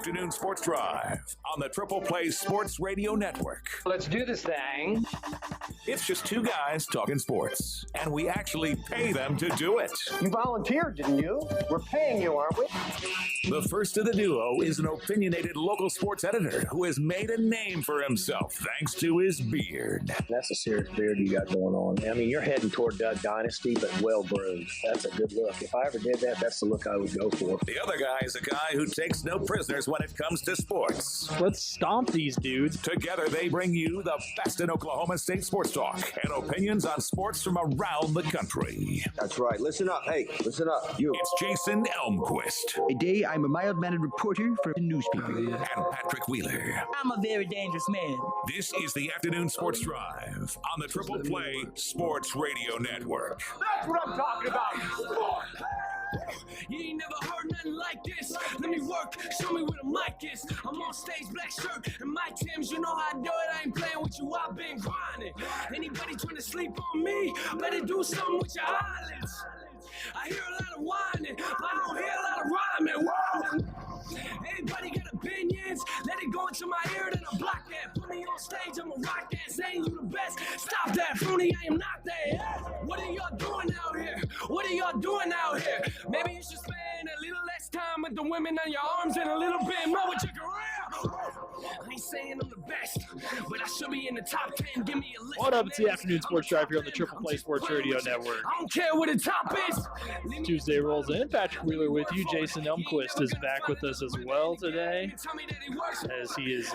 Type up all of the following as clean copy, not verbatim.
Afternoon Sports Drive on the Triple Play Sports Radio Network. Let's do this thing. It's just two guys talking sports, and we actually pay them to do it. You volunteered, didn't you? We're paying you, aren't we? The first of the duo is an opinionated local sports editor who has made a name for himself thanks to his beard. That's a serious beard you got going on. I mean, you're heading toward Doug Dynasty, but well-groomed. That's a good look. If I ever did that, that's the look I would go for. The other guy is a guy who takes no prisoners when it comes to sports. Let's stomp these dudes. Together, they bring you the best in Oklahoma State sports talk and opinions on sports from around the country. That's right. Listen up. Hey, listen up. You. It's Jason Elmquist. Today, I'm a mild-mannered reporter for the newspaper. And Patrick Wheeler. I'm a very dangerous man. This is the Afternoon Sports Drive on the Triple Play Sports Radio Network. That's what I'm talking about. Sport. You ain't never heard nothing like this. Let me work, show me where the mic is. I'm on stage, black shirt and my Timbs. You know how I do it, I ain't playing with you, I've been grinding. Anybody trying to sleep on me, better do something with your eyelids. I hear a lot of whining, but I don't hear a lot of rhyming. Whoa. Everybody got opinions, let it go into my ear, then I block that. Put me on stage, I'ma rock that, saying you the best. Stop that, Fruity, I am not there. What are y'all doing out here? What are y'all doing out here? Maybe you should spend a little less time with the women on your arms and a little bit more with your career. I ain't saying I'm the best, but I should be in the top 10. Give me a list. What up? It's the Afternoon Sports Drive here on the Triple Play Sports Radio Network. I don't care what the top is. Tuesday rolls in. Patrick Wheeler with you. Jason Elmquist is back with us as well today, as he is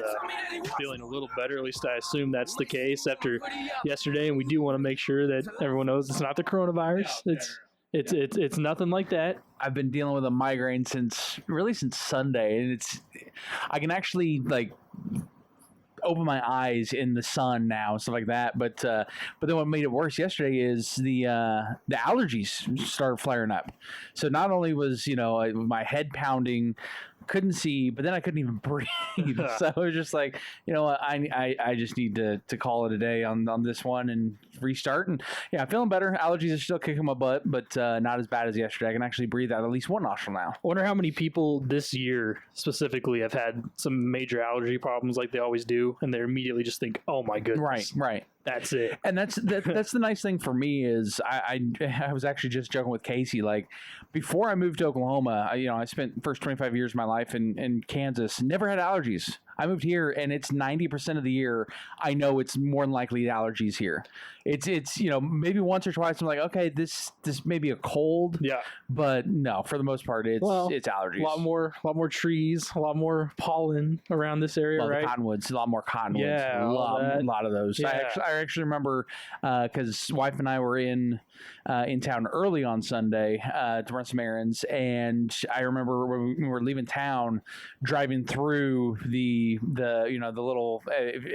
feeling a little better. At least I assume that's the case after yesterday. And we do want to make sure that everyone knows it's not the coronavirus. It's nothing like that. I've been dealing with a migraine since Sunday, and I can actually open my eyes in the sun now and stuff like that. But then what made it worse yesterday is the allergies started flaring up. So not only was my head pounding, couldn't see, but then I couldn't even breathe. So it was just like, I just need to call it a day on this one and restart. And yeah, I'm feeling better. Allergies are still kicking my butt, but not as bad as yesterday. I can actually breathe out at least one nostril now. I wonder how many people this year specifically have had some major allergy problems like they always do, and they immediately just think, oh my goodness. Right. That's it. And that's the nice thing for me is I was actually just joking with Casey, like before I moved to Oklahoma, I spent the first 25 years of my life in Kansas, never had allergies. I moved here and it's 90% of the year I know it's more than likely allergies here. It's maybe once or twice I'm like, okay, this may be a cold. Yeah. But no, for the most part it's allergies. A lot more trees, a lot more pollen around this area, right? Cottonwoods, a lot more cottonwoods. Yeah, a lot of those. Yeah. I actually remember because wife and I were in town early on Sunday to run some errands, and I remember when we were leaving town, driving through the little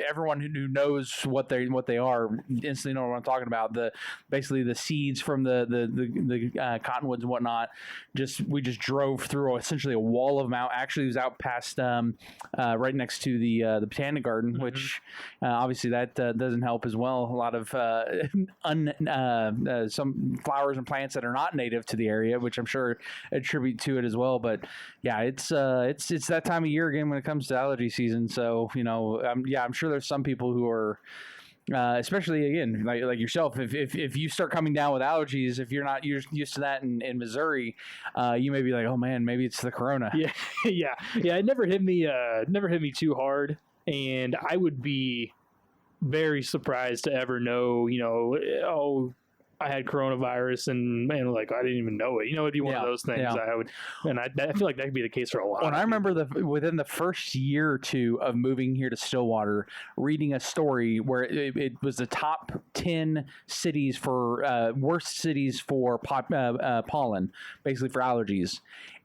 everyone who knows what they are instantly know what I'm talking about. Basically the seeds from the cottonwoods and whatnot. We just drove through essentially a wall of them out. Actually, it was out past right next to the Botanic Garden, which obviously that doesn't help as well. A lot of some flowers and plants that are not native to the area, which I'm sure attribute to it as well. But yeah, it's that time of year again when it comes to allergy season. So I'm sure there's some people who are. Especially again, like yourself, if you start coming down with allergies, if you're not used to that in Missouri, you may be like, oh man, maybe it's the corona. Yeah. It never hit me too hard, and I would be very surprised to ever know, I had coronavirus and like I didn't even know it. It'd be one of those things. I feel like that could be the case for a lot. When I remember within the first year or two of moving here to Stillwater, reading a story where it was the top 10 cities for worst cities for pollen, basically for allergies,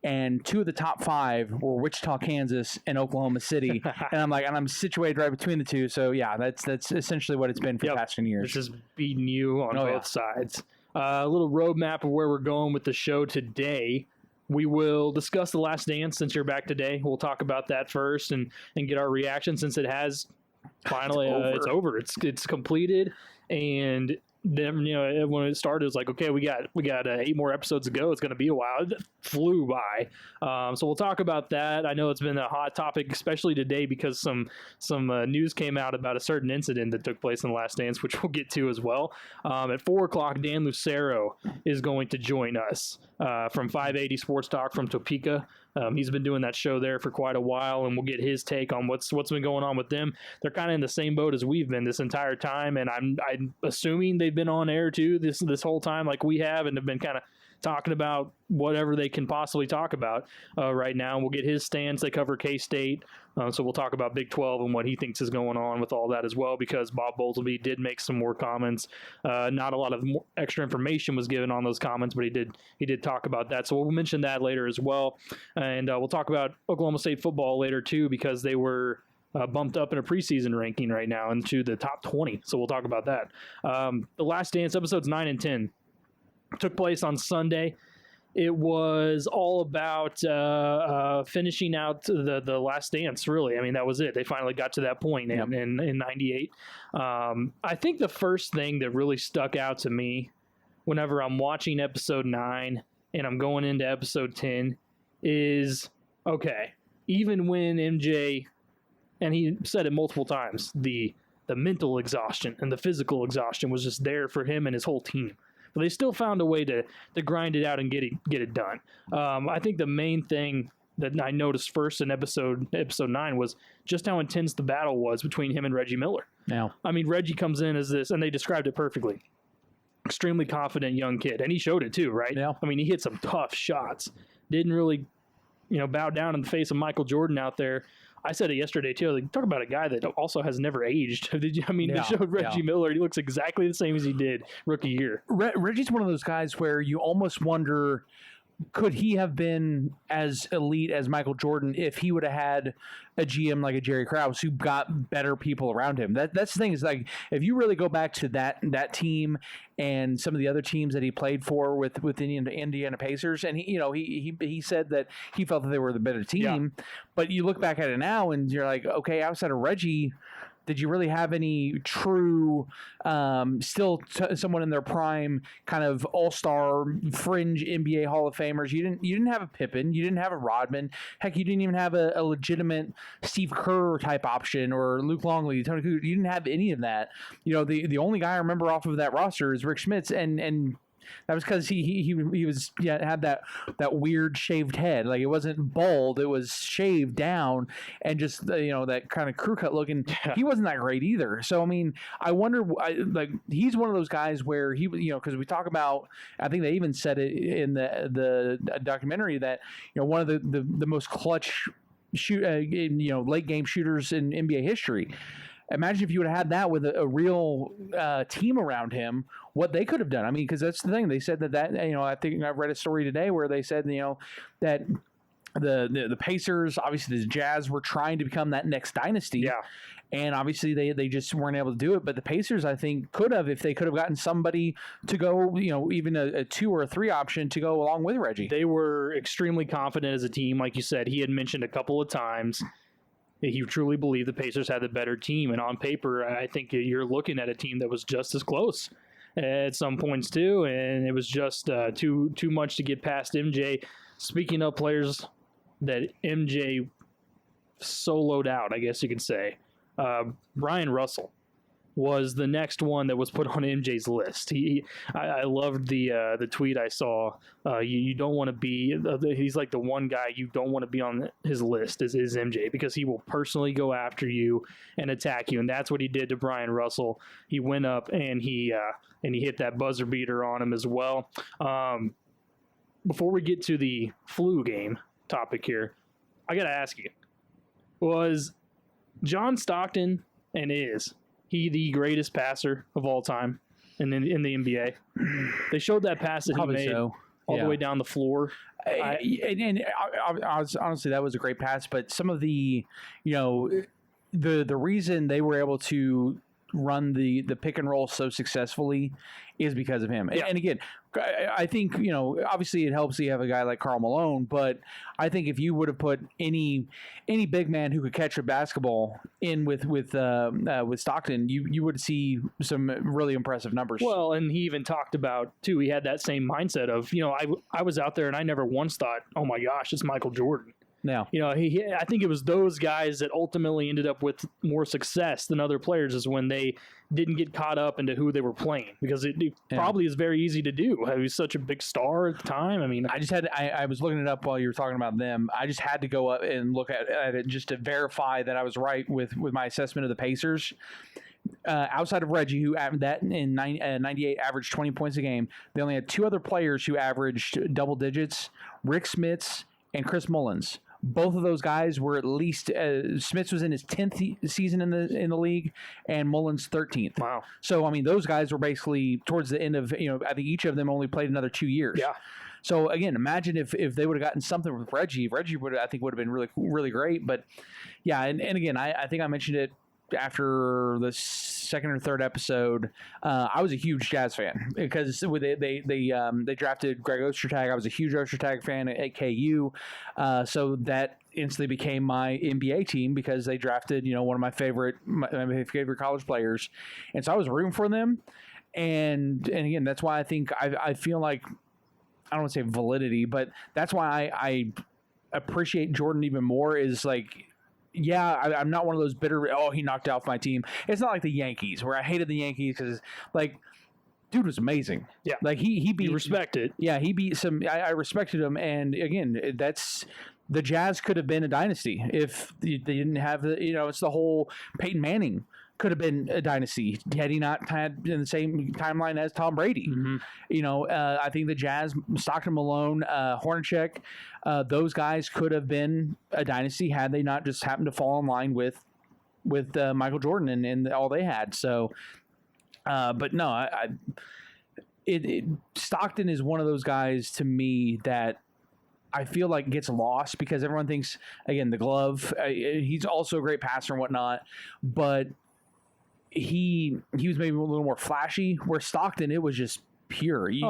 and 2 of the top 5 were Wichita, Kansas, and Oklahoma City. and I'm situated right between the two. So yeah, that's essentially what it's been for the past 10 years. It's just beating you on both sides. A little roadmap of where we're going with the show today. We will discuss The Last Dance since you're back today. We'll talk about that first and get our reaction since it has finally it's over. It's completed, and then, when it started, it was like, okay, we got 8 more episodes to go. It's going to be a while. It flew by. So we'll talk about that. I know it's been a hot topic, especially today, because some news came out about a certain incident that took place in The Last Dance, which we'll get to as well. At 4 o'clock, Dan Lucero is going to join us from 580 Sports Talk from Topeka. He's been doing that show there for quite a while, and we'll get his take on what's been going on with them. They're kind of in the same boat as we've been this entire time, and I'm assuming they've been on air too this whole time, like we have, and have been kind of talking about whatever they can possibly talk about right now. We'll get his stance. They cover K-State, so we'll talk about Big 12 and what he thinks is going on with all that as well, because Bob Bowlesby did make some more comments. Not a lot of extra information was given on those comments, but he did talk about that. So we'll mention that later as well, and we'll talk about Oklahoma State football later too, because they were bumped up in a preseason ranking right now into the top 20. So we'll talk about that. The Last Dance episodes 9 and 10 took place on Sunday. It was all about finishing out the Last Dance, really. I mean, that was it. They finally got to that point in 98. I think the first thing that really stuck out to me whenever I'm watching episode 9 and I'm going into episode 10 is, okay, even when MJ, and he said it multiple times, the mental exhaustion and the physical exhaustion was just there for him and his whole team. But they still found a way to grind it out and get it done. I think the main thing that I noticed first in episode 9 was just how intense the battle was between him and Reggie Miller. Now, I mean, Reggie comes in as this, and they described it perfectly. Extremely confident young kid, and he showed it too, right? Yeah. I mean, he hit some tough shots. Didn't really, bow down in the face of Michael Jordan out there. I said it yesterday too. Like, talk about a guy that also has never aged. They showed Reggie Miller. He looks exactly the same as he did rookie year. Reggie's one of those guys where you almost wonder, could he have been as elite as Michael Jordan if he would have had a GM like a Jerry Krause who got better people around him? That's the thing, is like, if you really go back to that team and some of the other teams that he played for with Indiana Pacers, and he said that he felt that they were the better team, but you look back at it now and you're like, okay, outside of Reggie, did you really have any true, someone in their prime, kind of all-star fringe NBA Hall of Famers? You didn't have a Pippen, you didn't have a Rodman, heck, you didn't even have a legitimate Steve Kerr type option or Luke Longley, Tony Kukoc. You didn't have any of that. The only guy I remember off of that roster is Rick Schmitz, and that was because he had that weird shaved head. Like, it wasn't bald, it was shaved down, and just that kind of crew cut looking. He wasn't that great either. So I mean, I wonder, he's one of those guys where he, because we talk about, I think they even said it in the documentary that one of the most clutch late game shooters in NBA history. Imagine if you would have had that with a real team around him, what they could have done. I mean, because that's the thing. They said that I think I read a story today where they said that the Pacers, obviously the Jazz, were trying to become that next dynasty. Yeah. And obviously they just weren't able to do it. But the Pacers, I think, could have, if they could have gotten somebody to go, even a 2 or a 3 option to go along with Reggie. They were extremely confident as a team. Like you said, he had mentioned a couple of times he truly believed the Pacers had the better team. And on paper, I think you're looking at a team that was just as close at some points too. And it was just too much to get past MJ. Speaking of players that MJ soloed out, I guess you could say, Brian Russell was the next one that was put on MJ's list. I loved the tweet I saw. You don't want to be. He's like the one guy you don't want to be on his list is MJ, because he will personally go after you and attack you, and that's what he did to Brian Russell. He went up and he hit that buzzer beater on him as well. Before we get to the flu game topic here, I got to ask you: was John Stockton, and is he the greatest passer of all time in the NBA? They showed that pass that Probably he made so. the way down the floor. Honestly, that was a great pass. But some of the, the reason they were able to run the pick and roll so successfully is because of him. Yeah. And again, I think, obviously it helps you have a guy like Karl Malone, but I think if you would have put any big man who could catch a basketball in with Stockton, you would see some really impressive numbers. Well, and he even talked about too. He had that same mindset of, I was out there and I never once thought, oh my gosh, it's Michael Jordan. Now, I think it was those guys that ultimately ended up with more success than other players is when they didn't get caught up into who they were playing, because it probably is very easy to do. He was such a big star at the time. I mean, I was looking it up while you were talking about them. I just had to go up and look at it just to verify that I was right with my assessment of the Pacers. Outside of Reggie, who that in 98 averaged 20 points a game, they only had two other players who averaged double digits: Rick Smits and Chris Mullins. Both of those guys were at least Smits was in his 10th season in the league, and Mullins 13th. Wow. So I mean, those guys were basically towards the end of I think each of them only played another 2 years. Yeah. So again, imagine if they would have gotten something with Reggie. Reggie would have been really really great. But yeah, and again, I think I mentioned it after the second or third episode. I was a huge Jazz fan because they drafted Greg Ostertag. I was a huge Ostertag fan at KU, so that instantly became my NBA team because they drafted one of my favorite college players, and so I was rooting for them. And again, that's why I think I feel like, I don't want to say validity, but that's why I appreciate Jordan even more. Is like, yeah, I'm not one of those bitter, he knocked out my team. It's not like the Yankees, where I hated the Yankees because, like, dude was amazing. Yeah. Like, he beat... You respect it. Yeah, he beat some... I respected him, and again, that's... The Jazz could have been a dynasty if they didn't have the... it's the whole Peyton Manning could have been a dynasty had he not had in the same timeline as Tom Brady. Mm-hmm. I think the Jazz, Stockton, Malone, Hornacek, those guys could have been a dynasty had they not just happened to fall in line with Michael Jordan and all they had. So, but no, Stockton is one of those guys to me that I feel like gets lost because everyone thinks, again, the glove. He's also a great passer and whatnot, but he was maybe a little more flashy. Where Stockton, it was just pure. It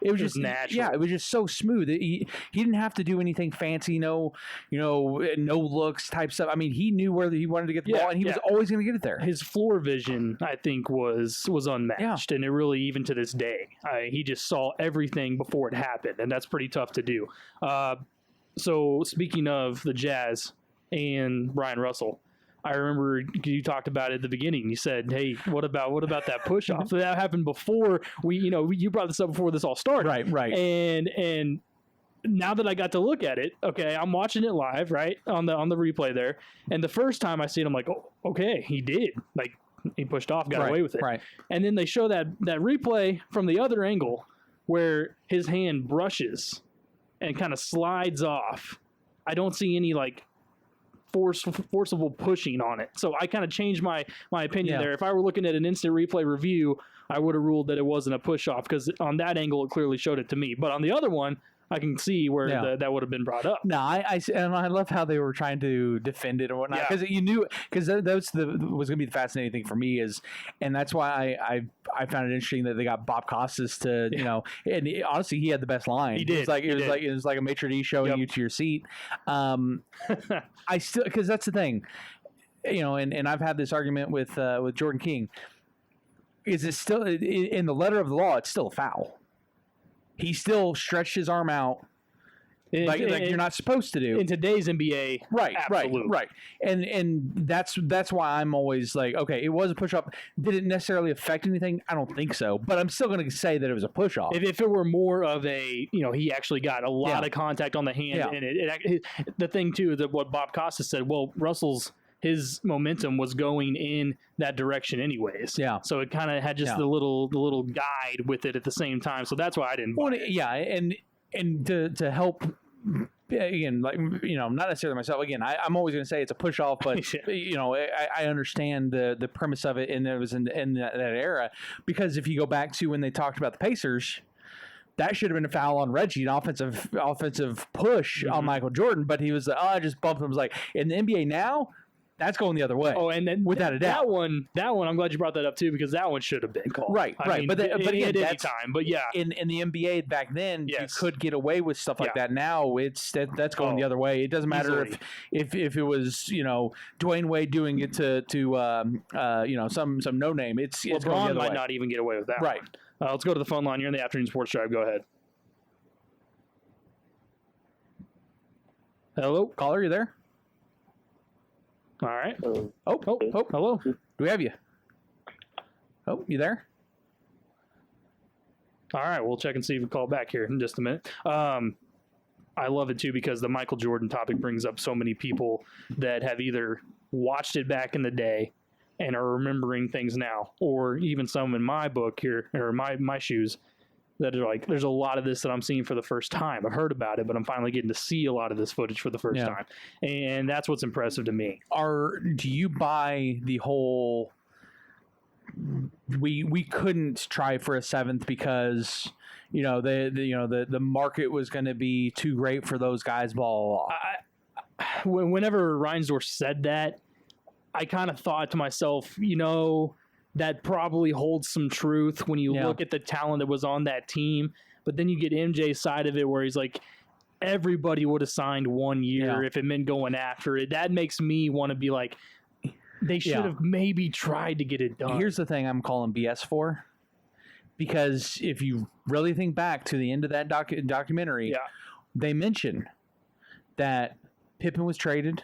was just natural. Yeah, it was just so smooth. He didn't have to do anything fancy, no looks type stuff. I mean, he knew where he wanted to get the ball, and he was always going to get it there. His floor vision, I think, was unmatched, and it really, even to this day, he just saw everything before it happened, and that's pretty tough to do. So speaking of the Jazz and Brian Russell, I remember you talked about it at the beginning. You said, "Hey, what about that push off?" So that happened before you brought this up before this all started. Right. And now that I got to look at it, okay, I'm watching it live, right, on the replay there. And the first time I see it, I'm like, "Oh, okay, he did." Like, he pushed off, got away with it. Right. And then they show that replay from the other angle where his hand brushes and kind of slides off. I don't see any forcible pushing on it. So I kind of changed my opinion there. If I were looking at an instant replay review, I would have ruled that it wasn't a push off because on that angle it clearly showed it to me. But on the other one, I can see where that would have been brought up. No, I love how they were trying to defend it or whatnot because you knew was going to be the fascinating thing for me and that's why I found it interesting that they got Bob Costas to and honestly he had the best line. He did. It was like a maitre d' showing you to your seat. I still, because that's the thing, and I've had this argument with Jordan King. Is it still in the letter of the law? It's still a foul. He still stretched his arm out like you're not supposed to do in today's NBA. Right, absolutely. right. And that's why I'm always like, okay, it was a push off. Did it necessarily affect anything? I don't think so. But I'm still going to say that it was a push off. If it were more of a, he actually got a lot of contact on the hand, and the thing too that what Bob Costa said. Well, his momentum was going in that direction anyways. Yeah. So it kind of had just the little guide with it at the same time. So that's why I didn't. Well, and to help, again, not necessarily myself. Again, I'm always going to say it's a push off, but I understand the premise of it, and it was in that era because if you go back to when they talked about the Pacers. That should have been a foul on Reggie, an offensive push on Michael Jordan, but he was like, I just bumped him. I was like, in the NBA now, That's going the other way. Oh, and then without a doubt, that one, I'm glad you brought that up too, because that one should have been called. Right. I mean, but again, at any that's time. But yeah, in the NBA back then, Yes. you could get away with stuff like that. Now that's going the other way. It doesn't matter if it was Dwayne Wade doing it to some no name. It's going the LeBron other might way. not even get away with that. Right. One. Let's go to the phone line. You're in the Afternoon Sports Drive. Go ahead. Hello, caller, you there? All right. Oh, hello. Do we have you? Oh, you there? All right, we'll check and see if we call back here in just a minute. I love it too because the Michael Jordan topic brings up so many people that have either watched it back in the day and are remembering things now, or even some in my book here, or my shoes, that are like, there's a lot of this that I'm seeing for the first time. I've heard about it, but I'm finally getting to see a lot of this footage for the first time. And that's what's impressive to me. Do you buy the whole we couldn't try for a seventh because the market was going to be too great for those guys, blah, blah, blah. Whenever Reinsdorf said that, I kind of thought to myself, that probably holds some truth when you look at the talent that was on that team. But then you get MJ's side of it where he's like, everybody would have signed 1 year if it meant going after it. That makes me want to be like, they should have maybe tried to get it done. Here's the thing I'm calling BS for. Because if you really think back to the end of that documentary, they mention that Pippen was traded,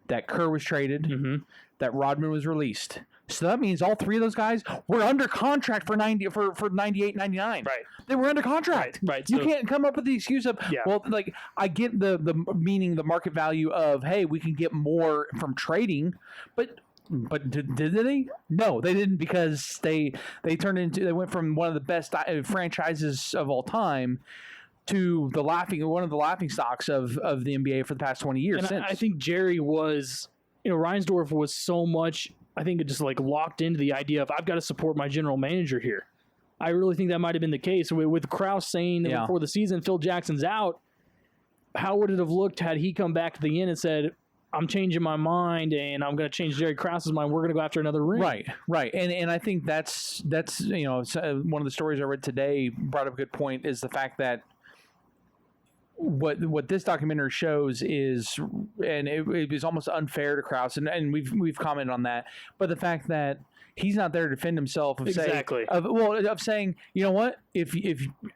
that Kerr was traded, that Rodman was released. So that means all three of those guys were under contract for 98, 99. Right. They were under contract. Right. You can't come up with the excuse of, well, like, I get the meaning, the market value of, hey, we can get more from trading, but did they? No, they didn't, because they went from one of the best franchises of all time to one of the laughing stocks of the NBA for the past 20 years. And I think Jerry was, Reinsdorf was so much, I think, it just like locked into the idea of, I've got to support my general manager here. I really think that might have been the case with Krause saying that before the season, Phil Jackson's out. How would it have looked had he come back to the end and said, I'm changing my mind and I'm going to change Jerry Krause's mind. We're going to go after another ring. Right. And I think that's one of the stories I read today brought up a good point, is the fact that what this documentary shows is, and it was almost unfair to Krause, and we've commented on that, but the fact that he's not there to defend himself of saying, you know what, if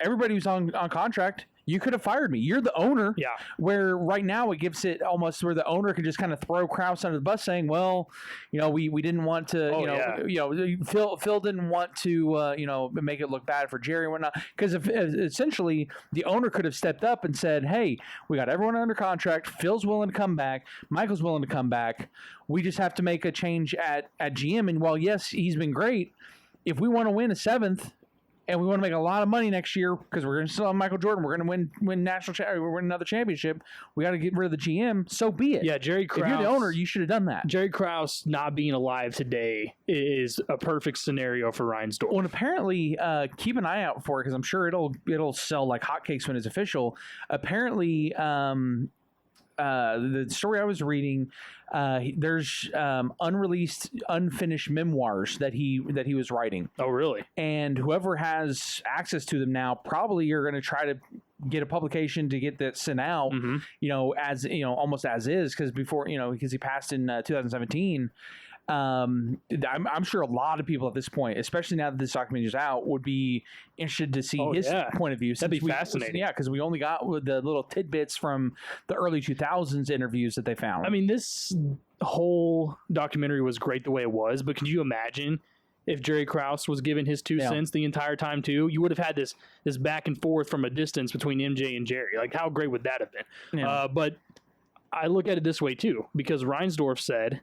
everybody was on contract, you could have fired me. You're the owner. Yeah. Where right now it gives it almost where the owner can just kind of throw Krause under the bus, saying, well, we didn't want to, Phil didn't want to, make it look bad for Jerry and whatnot. Because essentially the owner could have stepped up and said, hey, we got everyone under contract. Phil's willing to come back. Michael's willing to come back. We just have to make a change at GM. And while, yes, he's been great, if we want to win a seventh, and we want to make a lot of money next year because we're going to still have Michael Jordan, we're going to win we're win another championship, we got to get rid of the GM, so be it. Yeah, Jerry Krause. If you're the owner, you should have done that. Jerry Krause not being alive today is a perfect scenario for Reinsdorf. Well, and apparently, keep an eye out for it, because I'm sure it'll sell like hotcakes when it's official. Apparently, the story I was reading, there's unreleased, unfinished memoirs that he was writing. Oh, really? And whoever has access to them now probably are going to try to get a publication to get that sent out, as almost as is, because before because he passed in 2017. I'm sure a lot of people at this point, especially now that this documentary is out, would be interested to see his point of view. That'd be fascinating. Yeah, because we only got the little tidbits from the early 2000s interviews that they found. I mean, this whole documentary was great the way it was, but can you imagine if Jerry Krause was given his 2 cents the entire time too? You would have had this back and forth from a distance between MJ and Jerry. Like, how great would that have been? Yeah. But I look at it this way too, because Reinsdorf said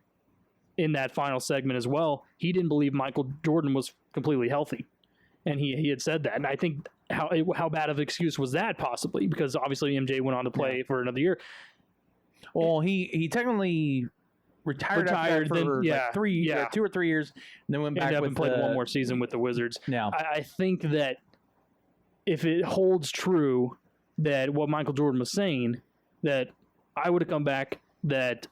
in that final segment as well, he didn't believe Michael Jordan was completely healthy. And he had said that. And I think how bad of an excuse was that possibly? Because obviously MJ went on to play for another year. Well, he technically retired after for like 2 or 3 years, and then went back and played one more season with the Wizards. Yeah. I think that if it holds true that what Michael Jordan was saying, that I would have come back, that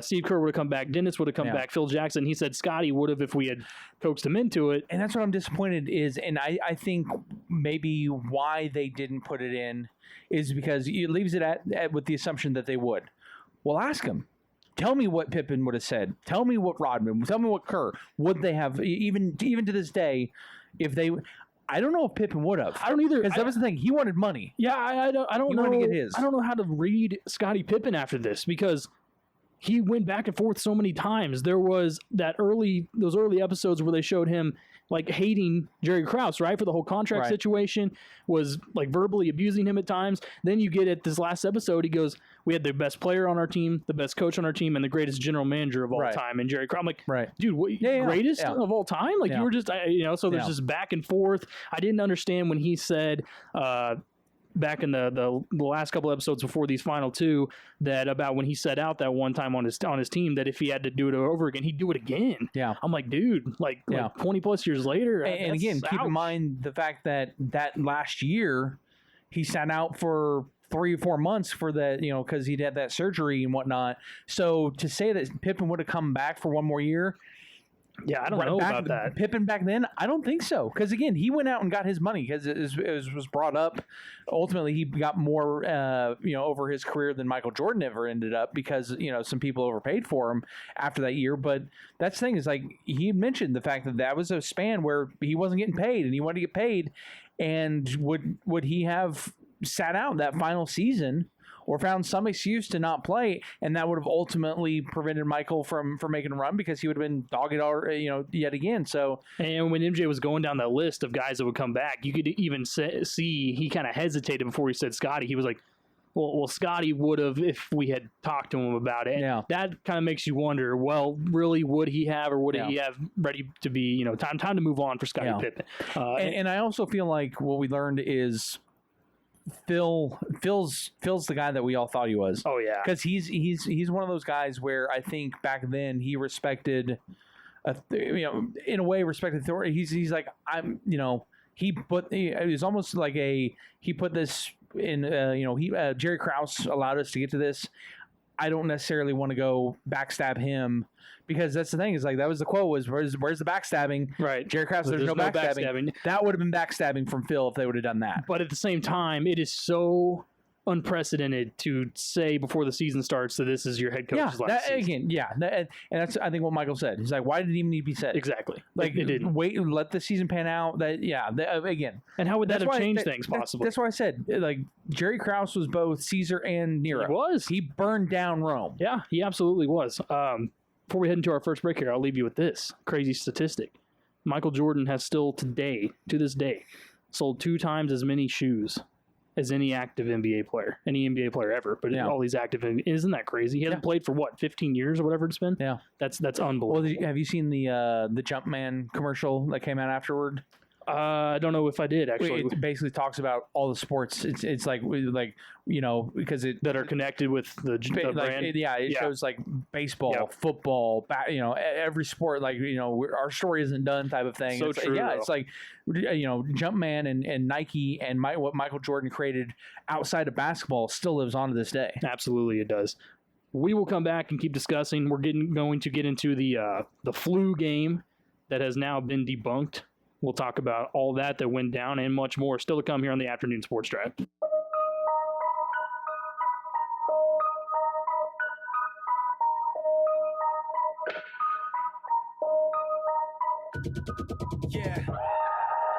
Steve Kerr would have come back, Dennis would have come back, Phil Jackson. He said Scotty would have if we had coaxed him into it. And that's what I'm disappointed is, and I think maybe why they didn't put it in is because it leaves it at with the assumption that they would. Well, ask him. Tell me what Pippen would have said. Tell me what Rodman. Tell me what Kerr would they have even to this day if they. I don't know if Pippen would have. I don't either. Because that was the thing. He wanted money. Yeah, I don't He know. wanted to get his. I don't know how to read Scottie Pippen after this because he went back and forth so many times. There was those early episodes where they showed him like hating Jerry Krause, right, for the whole contract situation, was like verbally abusing him at times. Then you get at this last episode, he goes, "We had the best player on our team, the best coach on our team, and the greatest general manager of all time." And Jerry Krause, I'm like, dude, what, greatest of all time? Like you were just, so there's this back and forth. I didn't understand when he said, back in the last couple episodes before these final two, that about when he set out that one time on his team, that if he had to do it over again, he'd do it again. Yeah. I'm like, dude, like 20 plus years later. And again, keep in mind the fact that last year he sat out for 3 or 4 months for that, because he'd had that surgery and whatnot. So to say that Pippen would have come back for one more year, yeah, I don't know about that. Pippen back then, I don't think so. Because again, he went out and got his money because it was brought up. Ultimately, he got more, over his career than Michael Jordan ever ended up because some people overpaid for him after that year. But that's the thing is like he mentioned the fact that was a span where he wasn't getting paid and he wanted to get paid. And would he have sat out that final season or found some excuse to not play, and that would have ultimately prevented Michael from making a run because he would have been dogged yet again. So, and when MJ was going down that list of guys that would come back, you could even see he kind of hesitated before he said Scotty. He was like, well, Scotty would have if we had talked to him about it. And that kind of makes you wonder, well, really, would he have, or would he have ready to be, time to move on for Scottie Pippen? And I also feel like what we learned is Phil's the guy that we all thought he was. Oh yeah, because he's one of those guys where I think back then he respected, in a way respected authority. He's like it was almost like he put this in. Jerry Krause allowed us to get to this. I don't necessarily want to go backstab him. Because that's the thing is like that was the quote was where's the backstabbing? Right. Jerry Krause, there's no backstabbing. That would have been backstabbing from Phil if they would have done that. But at the same time, it is so unprecedented to say before the season starts that this is your head coach's last season. And that's I think what Michael said. He's like, why did it even need to be said? Exactly. Like it didn't. Wait, let the season pan out. Again. And how would that have changed things possibly? That's why I said like Jerry Krause was both Caesar and Nero. He was. He burned down Rome. Yeah, he absolutely was. Before we head into our first break here, I'll leave you with this crazy statistic. Michael Jordan has still to this day, sold 2 times as many shoes as any active NBA player ever. But all these active, isn't that crazy? He hasn't played for 15 years or whatever it's been. Yeah, that's unbelievable. Well, have you seen the Jumpman commercial that came out afterward? I don't know if I did actually. It basically talks about all the sports. It's like because that are connected with the brand. It shows like baseball, football, every sport. Like our story isn't done type of thing. So it's true. It's like Jumpman and Nike and what Michael Jordan created outside of basketball still lives on to this day. Absolutely, it does. We will come back and keep discussing. We're going to get into the flu game that has now been debunked. We'll talk about all that went down and much more still to come here on the Afternoon Sports Drive. Yeah.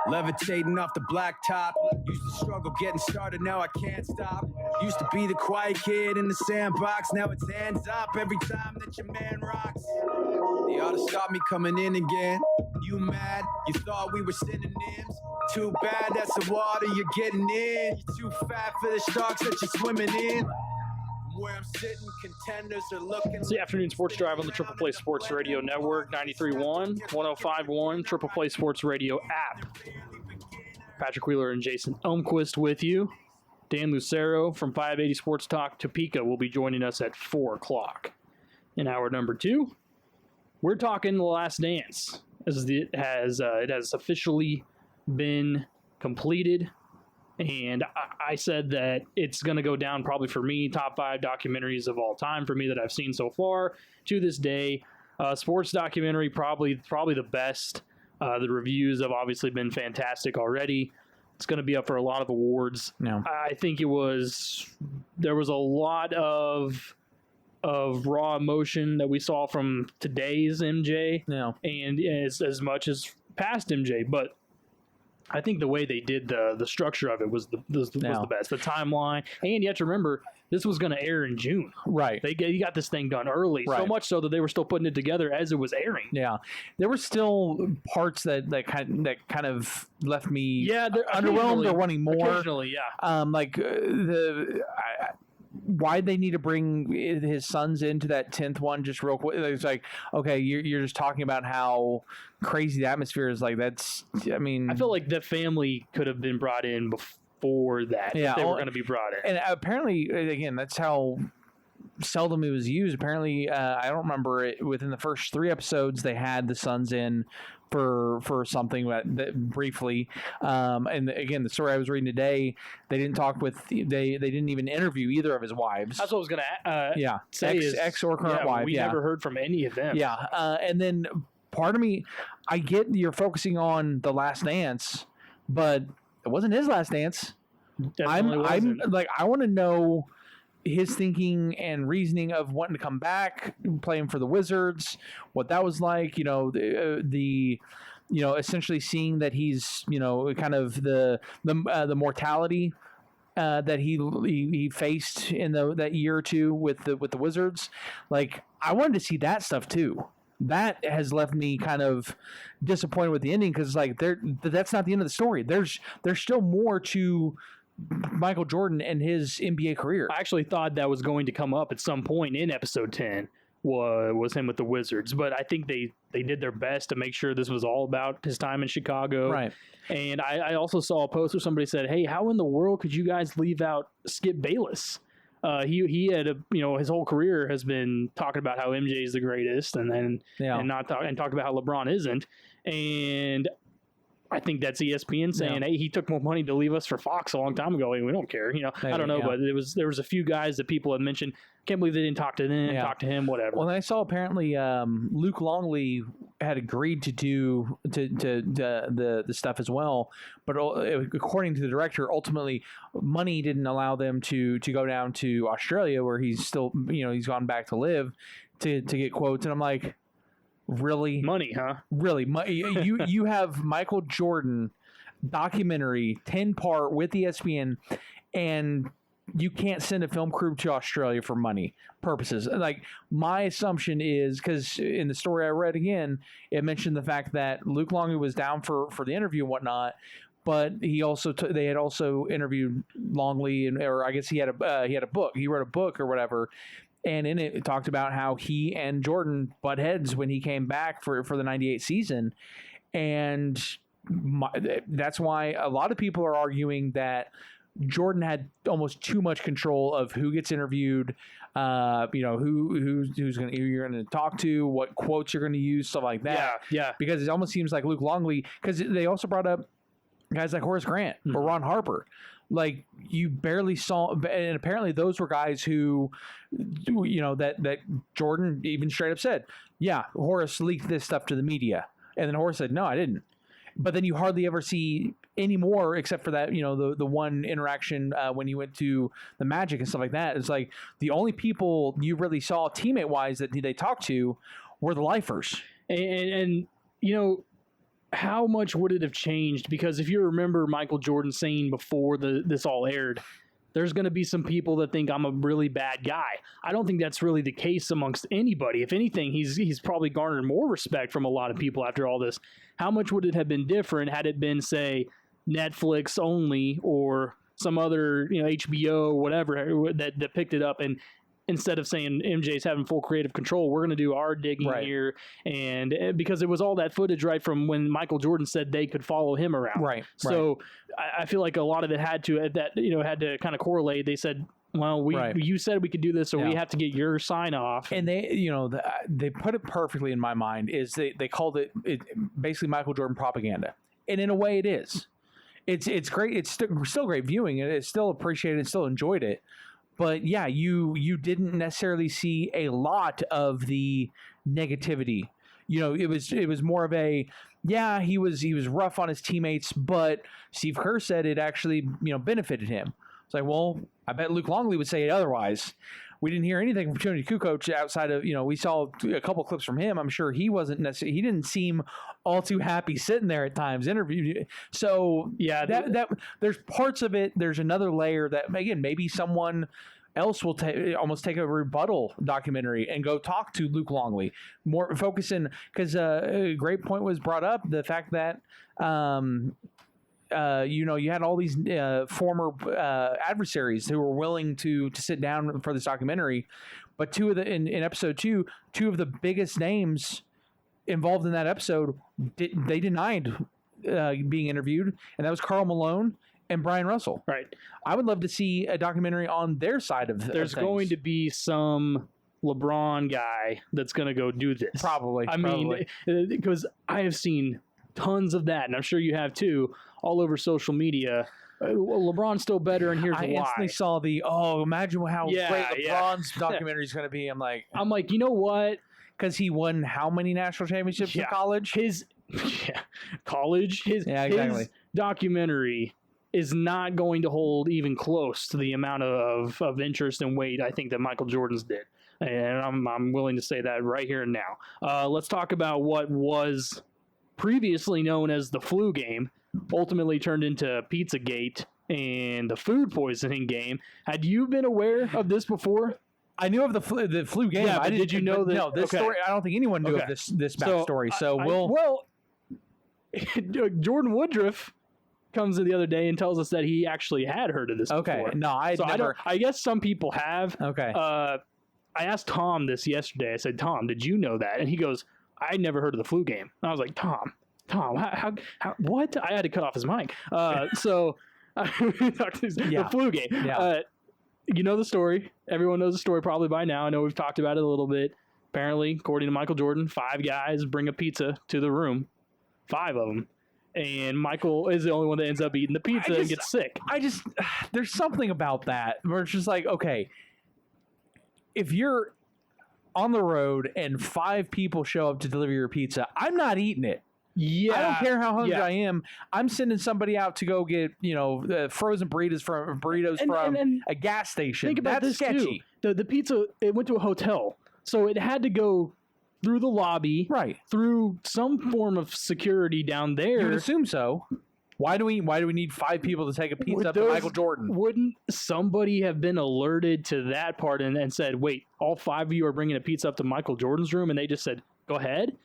Levitating off the blacktop. Used to struggle getting started, now I can't stop. Used to be the quiet kid in the sandbox. Now it's hands up every time that your man rocks. They ought to stop me coming in again. You mad? You thought we were synonyms? Too bad that's the water you're getting in. You're too fat for the sharks that you're swimming in. Where I'm sitting, contenders are looking. It's the Afternoon Sports Drive on the Triple Play Sports Radio Network, 93.1, 105.1, Triple Play Sports Radio app. Patrick Wheeler and Jason Elmquist with you. Dan Lucero from 580 Sports Talk Topeka will be joining us at 4 o'clock. In hour number 2, we're talking The Last Dance. As it has officially been completed And I said that it's going to go down probably for me, top 5 documentaries of all time for me that I've seen so far to this day. Sports documentary, probably the best. The reviews have obviously been fantastic already. It's going to be up for a lot of awards. Yeah. I think there was a lot of raw emotion that we saw from today's MJ, and as much as past MJ, but I think the way they did the structure of it was the best. The timeline, and you have to remember this was going to air in June. Right. You got this thing done early, so much so that they were still putting it together as it was airing. Yeah, there were still parts that kind of left me underwhelmed or wanting more. Occasionally, yeah. Why they need to bring his sons into that 10th one just real quick. It's like, okay, you're just talking about how crazy the atmosphere is. Like, that's, I mean, I feel like the family could have been brought in before that. Yeah, if they were going to be brought in. And apparently, again, that's how seldom it was used. Apparently, I don't remember it, within the first 3 episodes, they had the sons in for something that briefly. And again, the story I was reading today, they didn't talk with, they didn't even interview either of his wives. That's what I was going to say. Ex or current wife. We never heard from any of them. Yeah. And then part of me, I get you're focusing on The Last Dance, but it wasn't his last dance. I'm like, I want to know his thinking and reasoning of wanting to come back, playing for the Wizards, what that was like, essentially seeing that he's, kind of the mortality that he faced in that year or two with the Wizards. Like, I wanted to see that stuff too. That has left me kind of disappointed with the ending, because like that's not the end of the story. There's still more to Michael Jordan and his NBA career. I actually thought that was going to come up at some point in episode 10 was him with the Wizards, but I think they did their best to make sure this was all about his time in Chicago. Right. And I also saw a post where somebody said, "Hey, how in the world could you guys leave out Skip Bayless?" He had his whole career has been talking about how MJ is the greatest, and then talk about how LeBron isn't. And I think that's ESPN saying, "Hey, he took more money to leave us for Fox a long time ago. We don't care." I don't know, but there was a few guys that people had mentioned. Can't believe they didn't talk to them, talk to him, whatever. Well, I saw apparently Luke Longley had agreed to do the stuff as well, but according to the director, ultimately money didn't allow them to go down to Australia, where he's still he's gone back to live to get quotes, and I'm like, really? Money, huh? Really? You have Michael Jordan documentary 10-part with ESPN, and you can't send a film crew to Australia for money purposes. Like, my assumption is, because in the story I read again, it mentioned the fact that Luke Longley was down for the interview and whatnot, but he also they had also interviewed Longley, or I guess he had a book. He wrote a book or whatever. And in it talked about how he and Jordan butt heads when he came back for the 98 season. And that's why a lot of people are arguing that Jordan had almost too much control of who gets interviewed, who you're going to talk to, what quotes you're going to use, stuff like that. Yeah. Because it almost seems like Luke Longley, because they also brought up guys like Horace Grant or Ron Harper. Like, you barely saw, and apparently those were guys who, that Jordan even straight up said, yeah, Horace leaked this stuff to the media. And then Horace said, no, I didn't. But then you hardly ever see any more, except for that, the one interaction when he went to the Magic and stuff like that. It's like the only people you really saw teammate wise that they talked to were the lifers. And how much would it have changed? Because if you remember Michael Jordan saying before this all aired, there's going to be some people that think I'm a really bad guy. I don't think that's really the case amongst anybody. If anything, he's probably garnered more respect from a lot of people after all this. How much would it have been different had it been, say, Netflix only or some other, HBO, whatever, that picked it up, and instead of saying MJ's having full creative control, we're going to do our digging here. And because it was all that footage right from when Michael Jordan said they could follow him around. Right. So I feel like a lot of it had to kind of correlate. They said, well, you said we could do this, so we have to get your sign off. And they put it perfectly in my mind is they called it basically Michael Jordan propaganda. And in a way it is. it's great. It's still great viewing. It's still appreciated. Still enjoyed it. But yeah, you didn't necessarily see a lot of the negativity. It was more of a, he was rough on his teammates, but Steve Kerr said it actually benefited him. It's like, well, I bet Luke Longley would say it otherwise. We didn't hear anything from Tony Kukoc outside of, we saw a couple clips from him. I'm sure he didn't seem all too happy sitting there at times interviewed. So yeah, that there's parts of it. There's another layer that, again, maybe someone else will almost take a rebuttal documentary and go talk to Luke Longley, more focusing, because a great point was brought up, the fact that you had all these former adversaries who were willing to sit down for this documentary, but in episode 2 of the biggest names involved in that episode, they denied being interviewed, and that was Karl Malone and Brian Russell. Right. I would love to see a documentary on their side of There's going to be some LeBron guy that's going to go do this. Probably. I mean, because I have seen tons of that, and I'm sure you have too, all over social media. LeBron's still better, and here's why. I instantly saw imagine how great LeBron's documentary is going to be. I'm like, you know what? Because he won how many national championships in college? College. His documentary is not going to hold even close to the amount of interest and weight I think that Michael Jordan's did. And I'm willing to say that right here and now. Let's talk about what was previously known as the flu game, ultimately turned into Pizzagate and the food poisoning game. Had you been aware of this before? I knew of the flu game. Yeah, but did you know that? No, this story. I don't think anyone knew of this backstory. Jordan Woodruff comes in the other day and tells us that he actually had heard of this before. No, I guess some people have. Okay. I asked Tom this yesterday. I said, Tom, did you know that? And he goes, I never heard of the flu game. And I was like, Tom, how what? I had to cut off his mic. So we talked the flu game. Yeah. You know the story. Everyone knows the story probably by now. I know we've talked about it a little bit. Apparently, according to Michael Jordan, 5 guys bring a pizza to the room. 5 of them. And Michael is the only one that ends up eating the pizza and gets sick. There's something about that where it's just like, okay, if you're on the road and 5 people show up to deliver your pizza, I'm not eating it. Yeah. I don't care how hungry I am. I'm sending somebody out to go get, frozen burritos from a gas station. Think about That's this sketchy. Too. The pizza, it went to a hotel. So it had to go through the lobby, right? Through some form of security down there. You would assume so. Why do we need 5 people to take a pizza up to Michael Jordan? Wouldn't somebody have been alerted to that part and said, wait, all 5 of you are bringing a pizza up to Michael Jordan's room? And they just said, go ahead.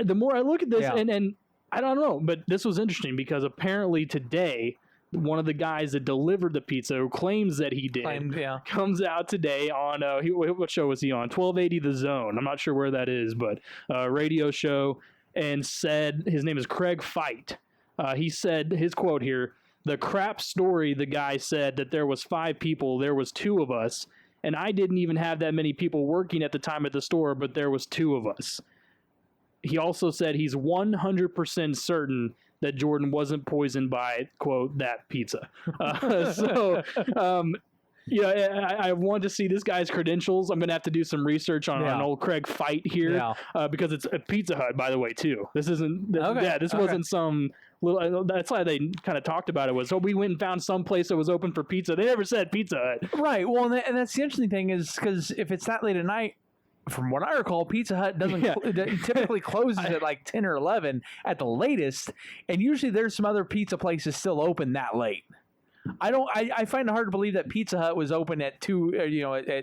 The more I look at this, and I don't know, but this was interesting because apparently today, one of the guys that delivered the pizza, who claims that he did, comes out today on what show was he on? 1280 The Zone. I'm not sure where that is, but a radio show, and said his name is Craig Fight. He said his quote here: "The crap story." The guy said that there was 5 people, there was 2 of us, and I didn't even have that many people working at the time at the store, but there was 2 of us. He also said he's 100% certain that Jordan wasn't poisoned by, quote, that pizza. I want to see this guy's credentials. I'm going to have to do some research on old Craig Fight here because it's a Pizza Hut, by the way, too. This isn't, wasn't some little, that's why they kind of talked about it we went and found some place that was open for pizza. They never said Pizza Hut. Right. Well, and that's the interesting thing is because if it's that late at night, from what I recall, Pizza Hut typically closes at like 10 or 11 at the latest, and usually there's some other pizza places still open that late. I find it hard to believe that Pizza Hut was open at 2,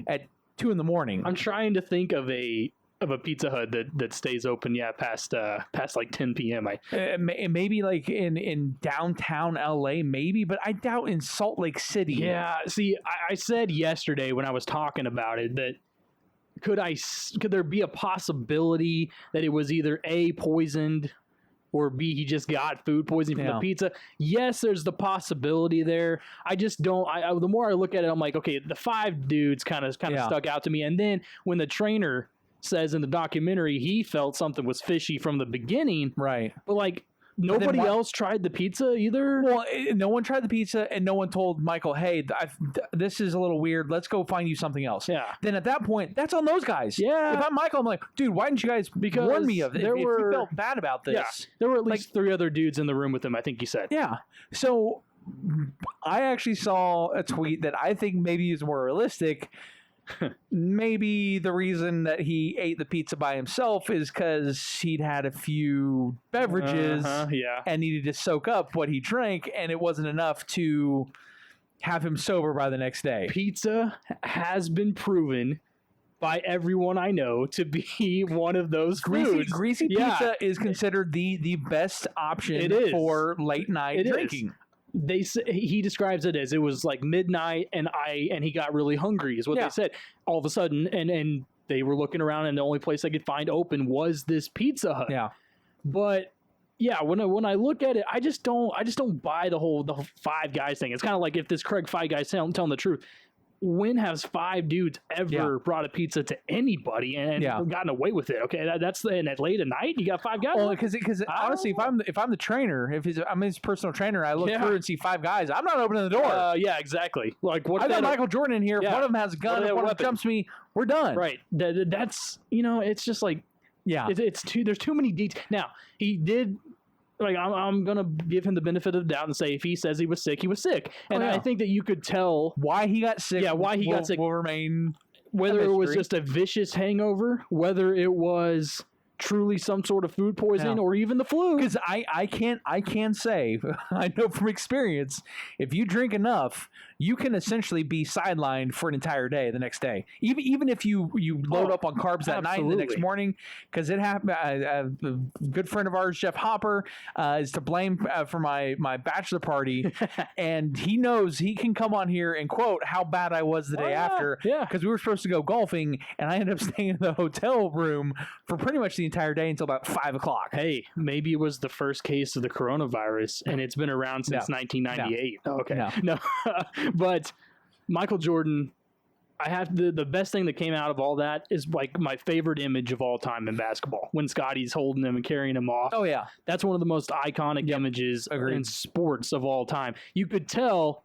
at 2 in the morning. I'm trying to think of a Pizza Hut that stays open past like 10 p.m. Maybe like in downtown LA, maybe, but I doubt in Salt Lake City. Yeah. See, I said yesterday when I was talking about it that could there be a possibility that it was either A, poisoned, or B, he just got food poisoning from the pizza? Yes, there's the possibility there. I just don't. The more I look at it, I'm like, okay, the 5 dudes kind of stuck out to me. And then when the trainer says in the documentary he felt something was fishy from the beginning, right? But like, nobody else tried the pizza either. Well, no one tried the pizza, and no one told Michael, "Hey, this is a little weird. Let's go find you something else." Yeah. Then at that point, that's on those guys. Yeah. If I'm Michael, I'm like, dude, why didn't you guys warn me of it? If you felt bad about this. Yeah. There were at least 3 other dudes in the room with him, I think you said. Yeah. So I actually saw a tweet that I think maybe is more realistic. Maybe the reason that he ate the pizza by himself is because he'd had a few beverages and needed to soak up what he drank, and it wasn't enough to have him sober by the next day. Pizza has been proven by everyone I know to be one of those foods. Greasy pizza is considered the best option for late night drinking. He describes it as it was like midnight and he got really hungry is what they said all of a sudden, and they were looking around and the only place they could find open was this Pizza Hut. Yeah. But yeah, when I look at it, I just don't buy the Five Guys thing. It's kind of like if this Craig Five Guys telling the truth. When has 5 dudes ever brought a pizza to anybody and gotten away with it? Okay, that's and at late at night you got 5 guys. Well, because honestly, if I'm the trainer, I'm his personal trainer, I look through and see 5 guys. I'm not opening the door. Yeah, exacy. Like what? I got Michael Jordan in here. If one of them has a gun, if one of them jumps me, we're done. Right. That's it's just like it's too. There's too many details. Now he did. Like I'm gonna give him the benefit of the doubt and say if he says he was sick, he was sick, and I think that you could tell why he got sick. Yeah, why he got sick will remain. Whether it was just a vicious hangover, whether it was truly some sort of food poisoning or even the flu. Because I can say I know from experience, if you drink enough, you can essentially be sidelined for an entire day the next day. Even if you load up on carbs that night and the next morning, because it happened. A good friend of ours, Jeff Hopper, is to blame for my bachelor party, and he knows he can come on here and quote how bad I was the day after. Yeah, because we were supposed to go golfing, and I ended up staying in the hotel room for pretty much the entire day until about 5 o'clock. Hey, maybe it was the first case of the coronavirus, and it's been around since 1998. No. Okay, no. But Michael Jordan, I have the best thing that came out of all that is like my favorite image of all time in basketball when Scotty's holding him and carrying him off. Oh yeah, that's one of the most iconic images in sports of all time. You could tell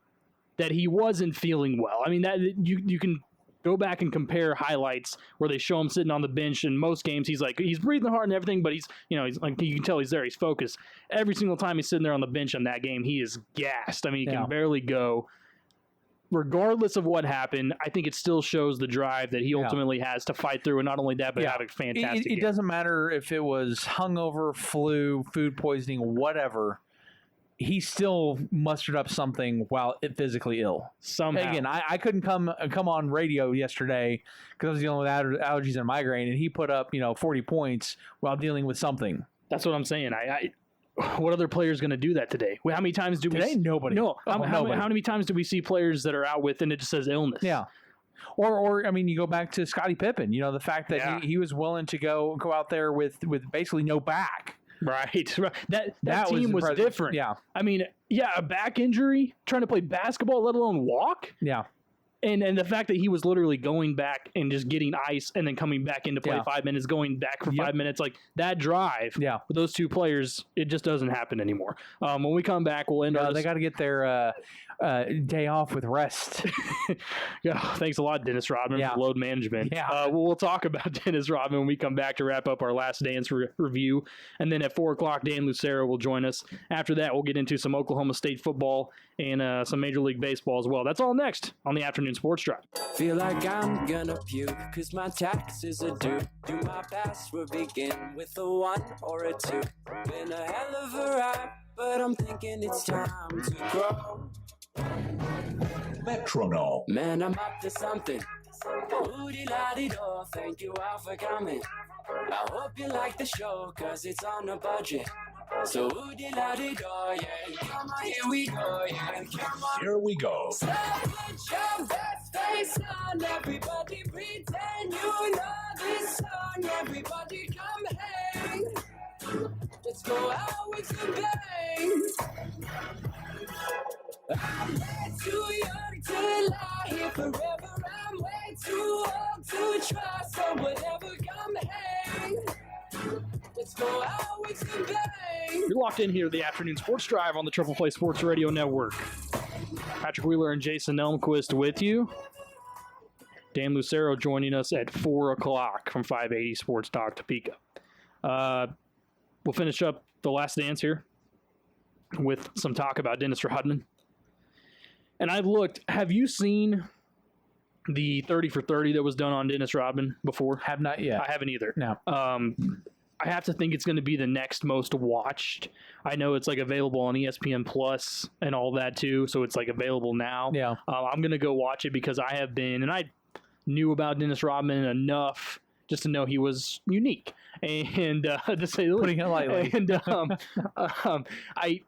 that he wasn't feeling well. I mean, that you can go back and compare highlights where they show him sitting on the bench. In most games, he's breathing hard and everything, but he's like, you can tell he's there. He's focused. Every single time he's sitting there on the bench in that game, he is gassed. I mean, he can barely go. Regardless of what happened, I think it still shows the drive that he ultimately has to fight through, and not only that, but have a fantastic game. It doesn't matter if it was hungover, flu, food poisoning, whatever. He still mustered up something while physically ill. Somehow. Again, I couldn't come on radio yesterday because I was dealing with allergies and migraine, and he put up 40 points while dealing with something. That's what I'm saying. What other player is going to do that today? How many times do we? Today, nobody. No. How many times do we see players that are out with and it just says illness? Yeah. Or I mean, you go back to Scottie Pippen. The fact that he was willing to go out there with basically no back. Right. That team was different. Yeah. I mean, a back injury, trying to play basketball, let alone walk. Yeah. And the fact that he was literally going back and just getting ice and then coming back in to play 5 minutes, going back for 5 minutes, like that drive with those two players, it just doesn't happen anymore. When we come back, we'll end they got to get their day off with rest. Thanks a lot, Dennis Rodman, for load management. Yeah. We'll talk about Dennis Rodman when we come back to wrap up our Last Dance review. And then at 4 o'clock, Dan Lucero will join us. After that, we'll get into some Oklahoma State football and some Major League Baseball as well. That's all next on the Afternoon Sports Drive. Feel like I'm gonna puke, cause my taxes are due. Do my best, we'll begin with a 1 or a 2. Been a hell of a ride, but I'm thinking it's time to grow. Metronome. Man, I'm up to something. Woody-la-dee-do, thank you all for coming. I hope you like the show, cause it's on a budget. So woody-la-dee-do, yeah, come on, here we go, yeah, come on. Here we go. So put your best face on, everybody pretend you know this song. Everybody come hang. Let's go out with a bang. I'm way too young to lie here forever. I'm way too old to try, so whatever, come hang. Let's go out with a bang. You're locked in here to the Afternoon Sports Drive on the Triple Play Sports Radio Network. Patrick Wheeler and Jason Elmquist with you. Dan Lucero joining us at 4 o'clock from 580 Sports Talk Topeka. We'll finish up the last dance here with some talk about Dennis Rodman. And I looked, have you seen the 30 for 30 that was done on Dennis Rodman before? Have not yet. I haven't either. No. I have to think it's going to be the next most watched. I know it's like available on ESPN Plus and all that too, so it's like available now. Yeah. I'm going to go watch it because I have been, and I knew about Dennis Rodman enough just to know he was unique, and to say the least. Putting it lightly. And I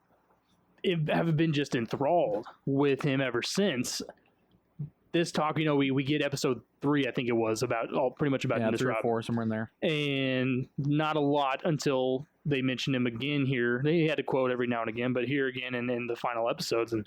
have been just enthralled with him ever since. This talk, we get episode 3, I think it was, pretty much about Dennis 3 or Rodman. 4, somewhere in there. And not a lot until they mentioned him again here. They had a quote every now and again, but here again in the final episodes, and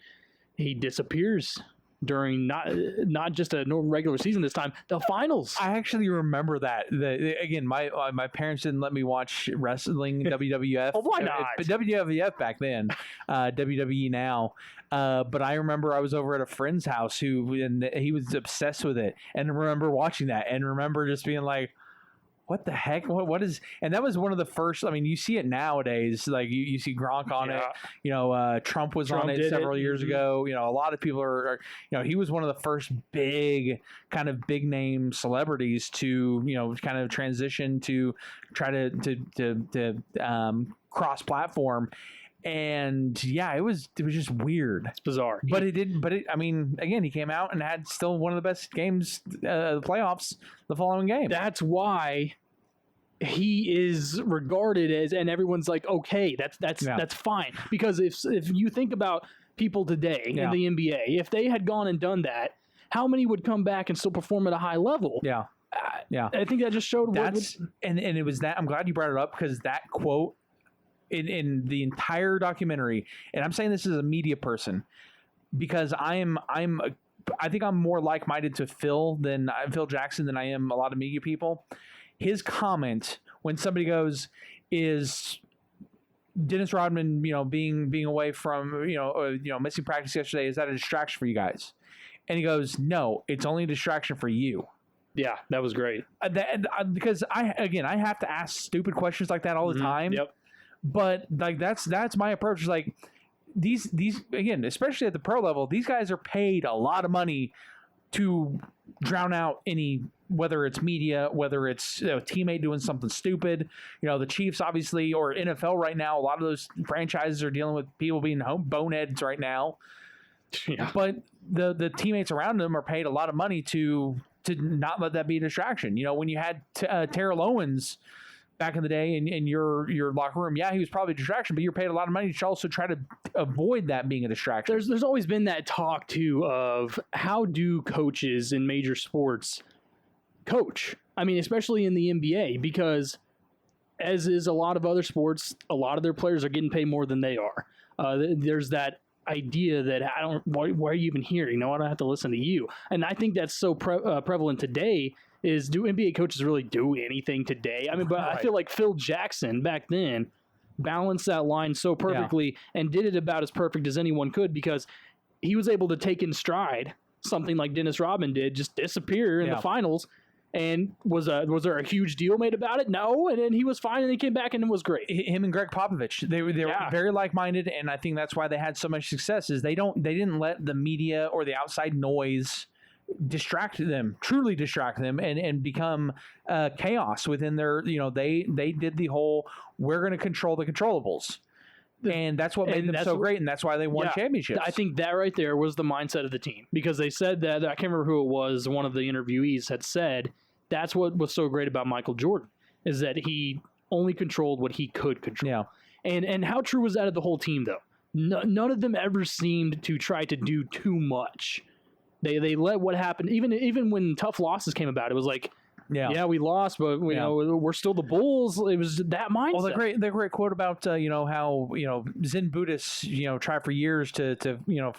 he disappears during not just a normal regular season this time, the finals. I actually remember that. Again, my parents didn't let me watch wrestling, WWF. Well, why not? But WWF back then, WWE now. But I remember I was over at a friend's house and he was obsessed with it, and I remember watching that and remember just being like, what the heck? What is? And that was one of the first. I mean, you see it nowadays. Like you see Gronk on it. Trump was on it several years ago. A lot of people are. He was one of the first big name celebrities to kind of transition to try to cross platform. And yeah, it was just weird. It's bizarre. But it didn't. But I mean, again, he came out and had still one of the best games, the playoffs, the following game. That's why he is regarded as, and everyone's like, okay, that's fine. Because if you think about people today in the NBA, if they had gone and done that, how many would come back and still perform at a high level? Yeah. I think that just showed and it was that. I'm glad you brought it up because that quote. In the entire documentary, and I'm saying this as a media person because I think I'm more like-minded to Phil Jackson than I am a lot of media people. His comment when somebody goes, is Dennis Rodman, being away from, missing practice yesterday, is that a distraction for you guys? And he goes, no, it's only a distraction for you. Yeah, that was great. Because I have to ask stupid questions like that all the time. Yep. But like that's my approach. Like these again, especially at the pro level, these guys are paid a lot of money to drown out any, whether it's media, whether it's a teammate doing something stupid. The Chiefs obviously, or NFL right now, a lot of those franchises are dealing with people being boneheads right now. Yeah. But the teammates around them are paid a lot of money to not let that be a distraction. When you had Terrell Owens back in the day in your locker room, yeah, he was probably a distraction, but you're paid a lot of money to also try to avoid that being a distraction. There's always been that talk, too, of how do coaches in major sports coach? I mean, especially in the NBA, because as is a lot of other sports, a lot of their players are getting paid more than they are. There's that idea that why are you even here? I don't have to listen to you. And I think that's so prevalent today. Is, do NBA coaches really do anything today? I mean, but right. I feel like Phil Jackson back then balanced that line so perfectly and did it about as perfect as anyone could, because he was able to take in stride something like Dennis Rodman did, just disappear in the finals. And was there a huge deal made about it? No. And then he was fine, and he came back and it was great. Him and Greg Popovich, they were very like-minded, and I think that's why they had so much success. Is they didn't let the media or the outside noise truly distract them and become chaos within their, they did the whole, we're going to control the controllables. And that's what made them so great, and that's why they won championships. I think that right there was the mindset of the team, because they said that, I can't remember who it was, one of the interviewees had said, that's what was so great about Michael Jordan, is that he only controlled what he could control. Yeah. And how true was that of the whole team, though? None of them ever seemed to try to do too much. They let what happened, even when tough losses came about, it was like, Yeah, we lost, but you know we're still the Bulls. It was that mindset. Well, the great quote about how Zen Buddhists try for years to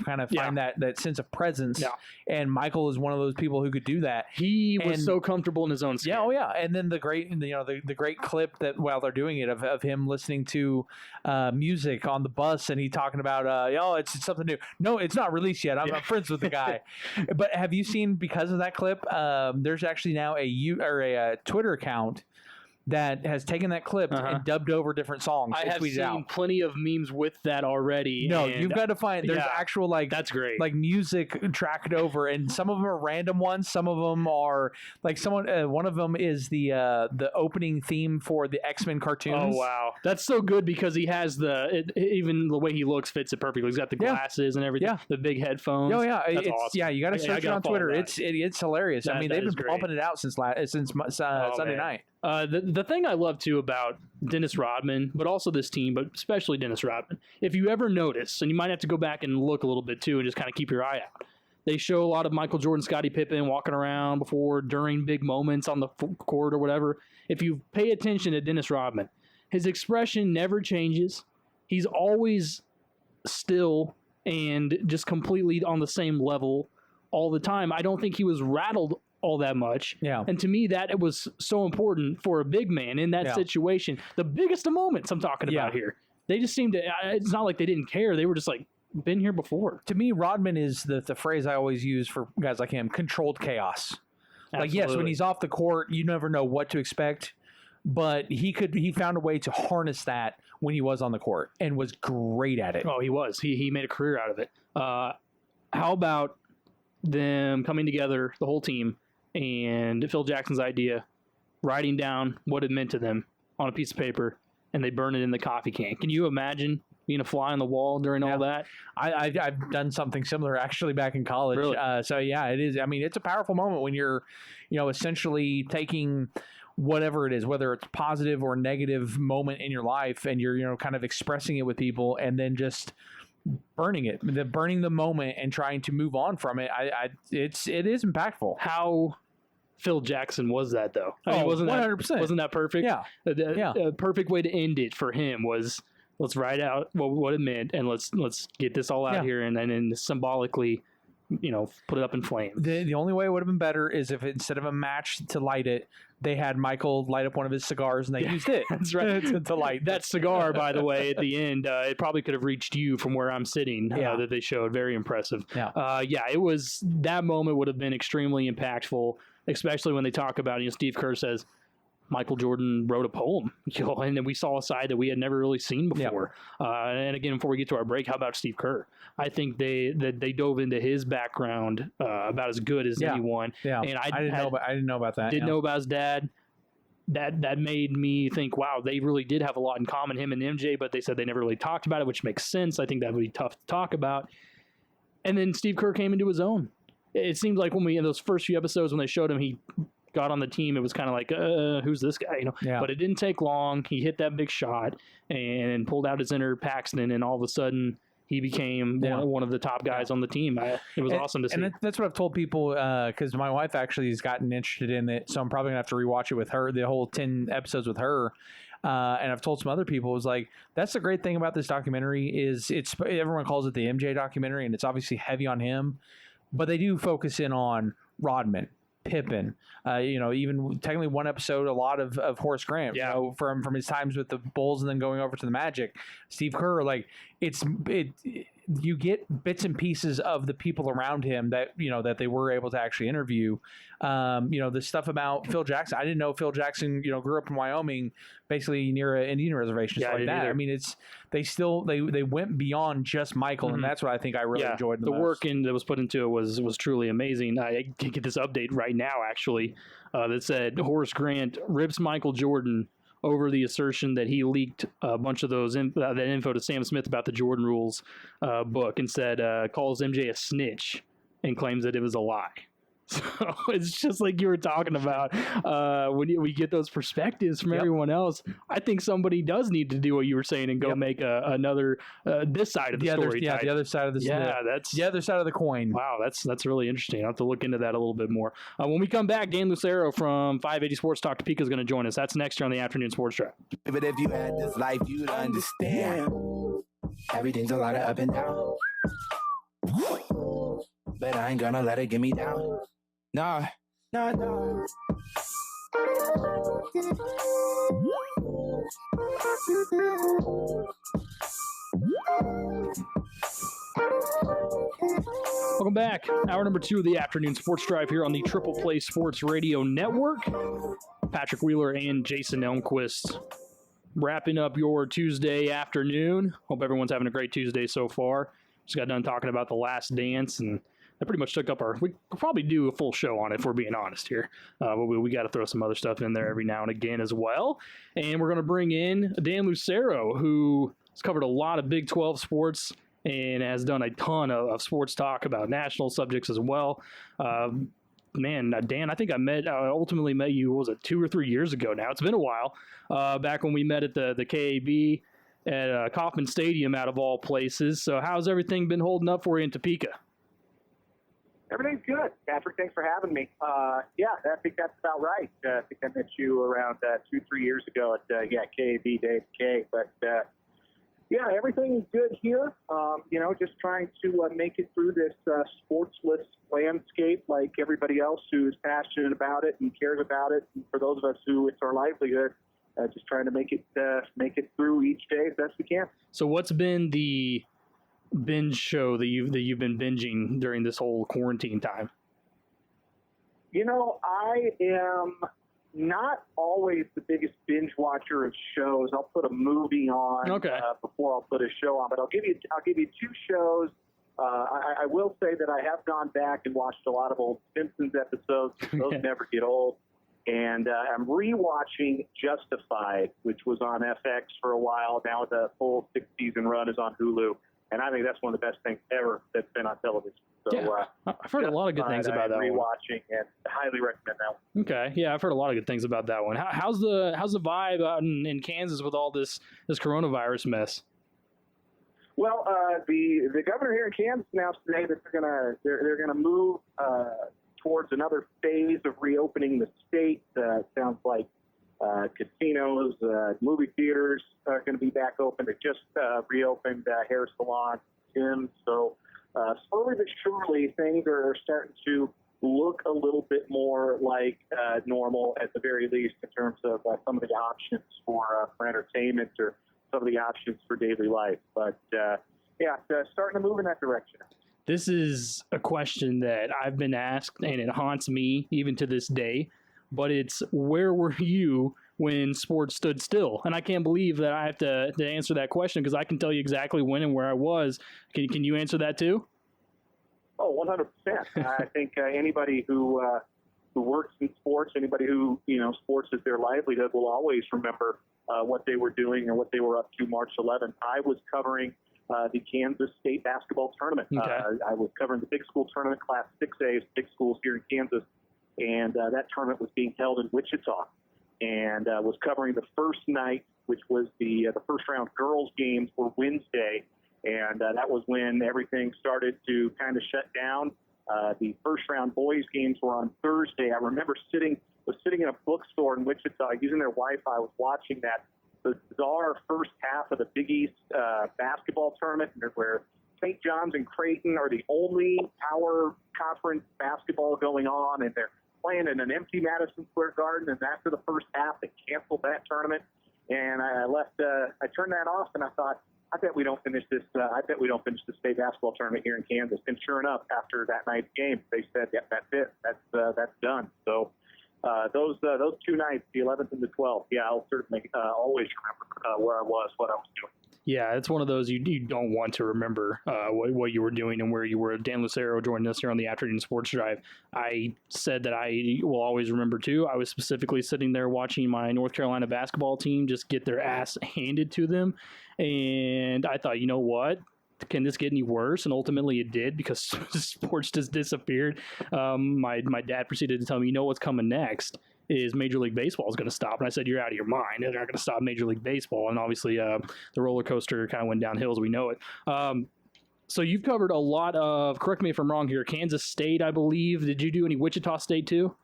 kind of find that sense of presence. Yeah. And Michael is one of those people who could do that. He was so comfortable in his own skin. Yeah, oh yeah. And then the great the great clip that while they're doing it of him listening to music on the bus and he talking about it's something new. No, it's not released yet. I'm not friends with the guy. But have you seen, because of that clip, there's actually now a Twitter account that has taken that clip and dubbed over different songs. I have seen plenty of memes with that already. No, you've got to find. There's actual that's great. Like music tracked over, and some of them are random ones. Some of them are like someone. One of them is the opening theme for the X-Men cartoons. Oh wow, that's so good because he has even the way he looks fits it perfectly. He's got the glasses and everything. The big headphones. Oh yeah, that's awesome. Yeah, you got to search it on Twitter. It's hilarious. I mean, they've been pumping it out since Sunday night. The thing I love too about Dennis Rodman, but also this team, but especially Dennis Rodman, if you ever notice, and you might have to go back and look a little bit too and just kind of keep your eye out, they show a lot of Michael Jordan, Scottie Pippen walking around before, during big moments on the court or whatever. If you pay attention to Dennis Rodman, his expression never changes. He's always still and just completely on the same level all the time. I don't think he was rattled all that much. Yeah. And to me, that it was so important for a big man in that situation. The biggest of moments I'm talking about here. They just seemed to, it's not like they didn't care. They were just like, been here before. To me, Rodman is the phrase I always use for guys like him, controlled chaos. Absolutely. Like, yes, when he's off the court, you never know what to expect, but he found a way to harness that when he was on the court and was great at it. Oh, he was. He made a career out of it. How about them coming together, the whole team, and Phil Jackson's idea, writing down what it meant to them on a piece of paper, and they burn it in the coffee can. Can you imagine being a fly on the wall during all that? I've done something similar actually back in college. Really? So yeah, it is. I mean, it's a powerful moment when you're, essentially taking whatever it is, whether it's positive or negative moment in your life, and you're, kind of expressing it with people, and then just burning the moment and trying to move on from it. It is impactful. How Phil Jackson was that though? I mean, 100%. Wasn't that perfect? Yeah. A perfect way to end it for him was, let's write out what it meant, and let's get this all out here, and then symbolically, put it up in flames. The only way it would have been better is if instead of a match to light it, they had Michael light up one of his cigars and they used it. That's right. to light that cigar, by the way, at the end, it probably could have reached you from where I'm sitting. That they showed. Very impressive. It was, that moment would have been extremely impactful, especially when they talk about, Steve Kerr says Michael Jordan wrote a poem, and then we saw a side that we had never really seen before. And again, before we get to our break, how about Steve Kerr? I think they dove into his background about as good as anyone. Yeah. And I didn't know about that. Didn't know about his dad. That made me think, wow, they really did have a lot in common, him and MJ, but they said they never really talked about it, which makes sense. I think that would be tough to talk about. And then Steve Kerr came into his own. It seemed like when in those first few episodes when they showed him, he got on the team, it was kind of like, who's this guy? But it didn't take long. He hit that big shot and pulled out his inner Paxton, and all of a sudden he became one of the top guys on the team. It was awesome to see. And that's what I've told people, because my wife actually has gotten interested in it, so I'm probably gonna have to rewatch it with her, the whole 10 episodes with her. And I've told some other people, it was like, that's the great thing about this documentary is everyone calls it the MJ documentary, and it's obviously heavy on him, but they do focus in on Rodman, Pippen, even technically one episode, a lot of Horace Grant, from his times with the Bulls and then going over to the Magic. Steve Kerr, you get bits and pieces of the people around him that they were able to actually interview. The stuff about Phil Jackson, I didn't know Phil Jackson, grew up in Wyoming, basically near an Indian reservation, stuff like that. Either. I mean, they went beyond just Michael, and that's what I think I really enjoyed the most. Work that was put into it was truly amazing. I can get this update right now, actually, that said Horace Grant rips Michael Jordan over the assertion that he leaked a bunch of that info to Sam Smith about the Jordan Rules book, and said calls MJ a snitch and claims that it was a lie. So it's just like you were talking about when we get those perspectives from everyone else. I think somebody does need to do what you were saying and go make another this side of the story. The other side of the that's the other side of the coin. Wow, that's really interesting. I'll have to look into that a little bit more. When we come back, Dan Lucero from 580 Sports Talk Topeka is going to join us. That's next year on the Afternoon Sports Drive. But if you had this life, you'd understand. Everything's a lot of up and down. But I ain't gonna let it get me down. Nah. Welcome back. Hour number 2 of the Afternoon Sports Drive here on the Triple Play Sports Radio Network. Patrick Wheeler and Jason Elmquist wrapping up your Tuesday afternoon. Hope everyone's having a great Tuesday so far. Just got done talking about The Last Dance, and that pretty much took up we could probably do a full show on it if we're being honest here. But we got to throw some other stuff in there every now and again as well. And we're going to bring in Dan Lucero, who has covered a lot of Big 12 sports and has done a ton of sports talk about national subjects as well. Dan, I think I ultimately met you, what was it, 2 or 3 years ago now? It's been a while. Back when we met at the KAB at Kauffman Stadium, out of all places. So how's everything been holding up for you in Topeka? Everything's good. Patrick, thanks for having me. Yeah, I think that's about right. I think I met you around 2-3 years ago at KAB Dave K. But yeah, everything's good here. Just trying to make it through this sportsless landscape like everybody else who's passionate about it and cares about it. And for those of us who it's our livelihood, just trying to make it through each day as best we can. So what's been the binge show that you've been binging during this whole quarantine time? I am not always the biggest binge watcher of shows. I'll put a movie on before I'll put a show on, but I'll give you 2 shows. I will say that I have gone back and watched a lot of old Simpsons episodes. Those never get old. And I'm rewatching Justified, which was on FX for a while. Now the full 6-season run is on Hulu. And I think that's one of the best things ever that's been on television. So, I've heard a lot of good things about that one. Rewatching and highly recommend that one. Okay, yeah, I've heard a lot of good things about that one. How's the vibe out in Kansas with all this coronavirus mess? Well, the governor here in Kansas announced today that they're gonna move towards another phase of reopening the state. Sounds like casinos, movie theaters are going to be back open. They just reopened hair salons, gyms. So slowly but surely, things are starting to look a little bit more like normal, at the very least, in terms of some of the options for entertainment or some of the options for daily life. But it's starting to move in that direction. This is a question that I've been asked, and it haunts me even to this day. But it's, where were you when sports stood still? And I can't believe that I have to answer that question, because I can tell you exactly when and where I was. Can you answer that too? Oh, 100%. I think anybody who works in sports, anybody who, sports is their livelihood, will always remember what they were doing and what they were up to March 11th. I was covering the Kansas State basketball tournament. Okay. I was covering the big school tournament, Class 6A, big schools here in Kansas. And that tournament was being held in Wichita, and was covering the first night, which was the first round girls games were Wednesday, and that was when everything started to kind of shut down. The first round boys games were on Thursday. I remember sitting in a bookstore in Wichita using their Wi-Fi. I was watching that bizarre first half of the Big East basketball tournament, where St. John's and Creighton are the only power conference basketball going on, and they're playing in an empty Madison Square Garden. And after the first half, they canceled that tournament. And I turned that off, and I thought, I bet we don't finish this. I bet we don't finish the state basketball tournament here in Kansas. And sure enough, after that night's game, they said, "Yeah, that's it. That's done." So those 2 nights, the 11th and the 12th, yeah, I'll certainly always remember where I was, what I was doing. Yeah, it's one of those you don't want to remember what you were doing and where you were. Dan Lucero joined us here on the Afternoon Sports Drive. I said that I will always remember too. I was specifically sitting there watching my North Carolina basketball team just get their ass handed to them. And I thought, you know what? can this get any worse? And ultimately it did, because sports just disappeared. My dad proceeded to tell me, you know what's coming next is Major League Baseball is going to stop. And I said, you're out of your mind. They're not going to stop Major League Baseball. And obviously the roller coaster kind of went downhill as we know it. So you've covered a lot of, correct me if I'm wrong here, Kansas State, I believe. Did you do any Wichita State too?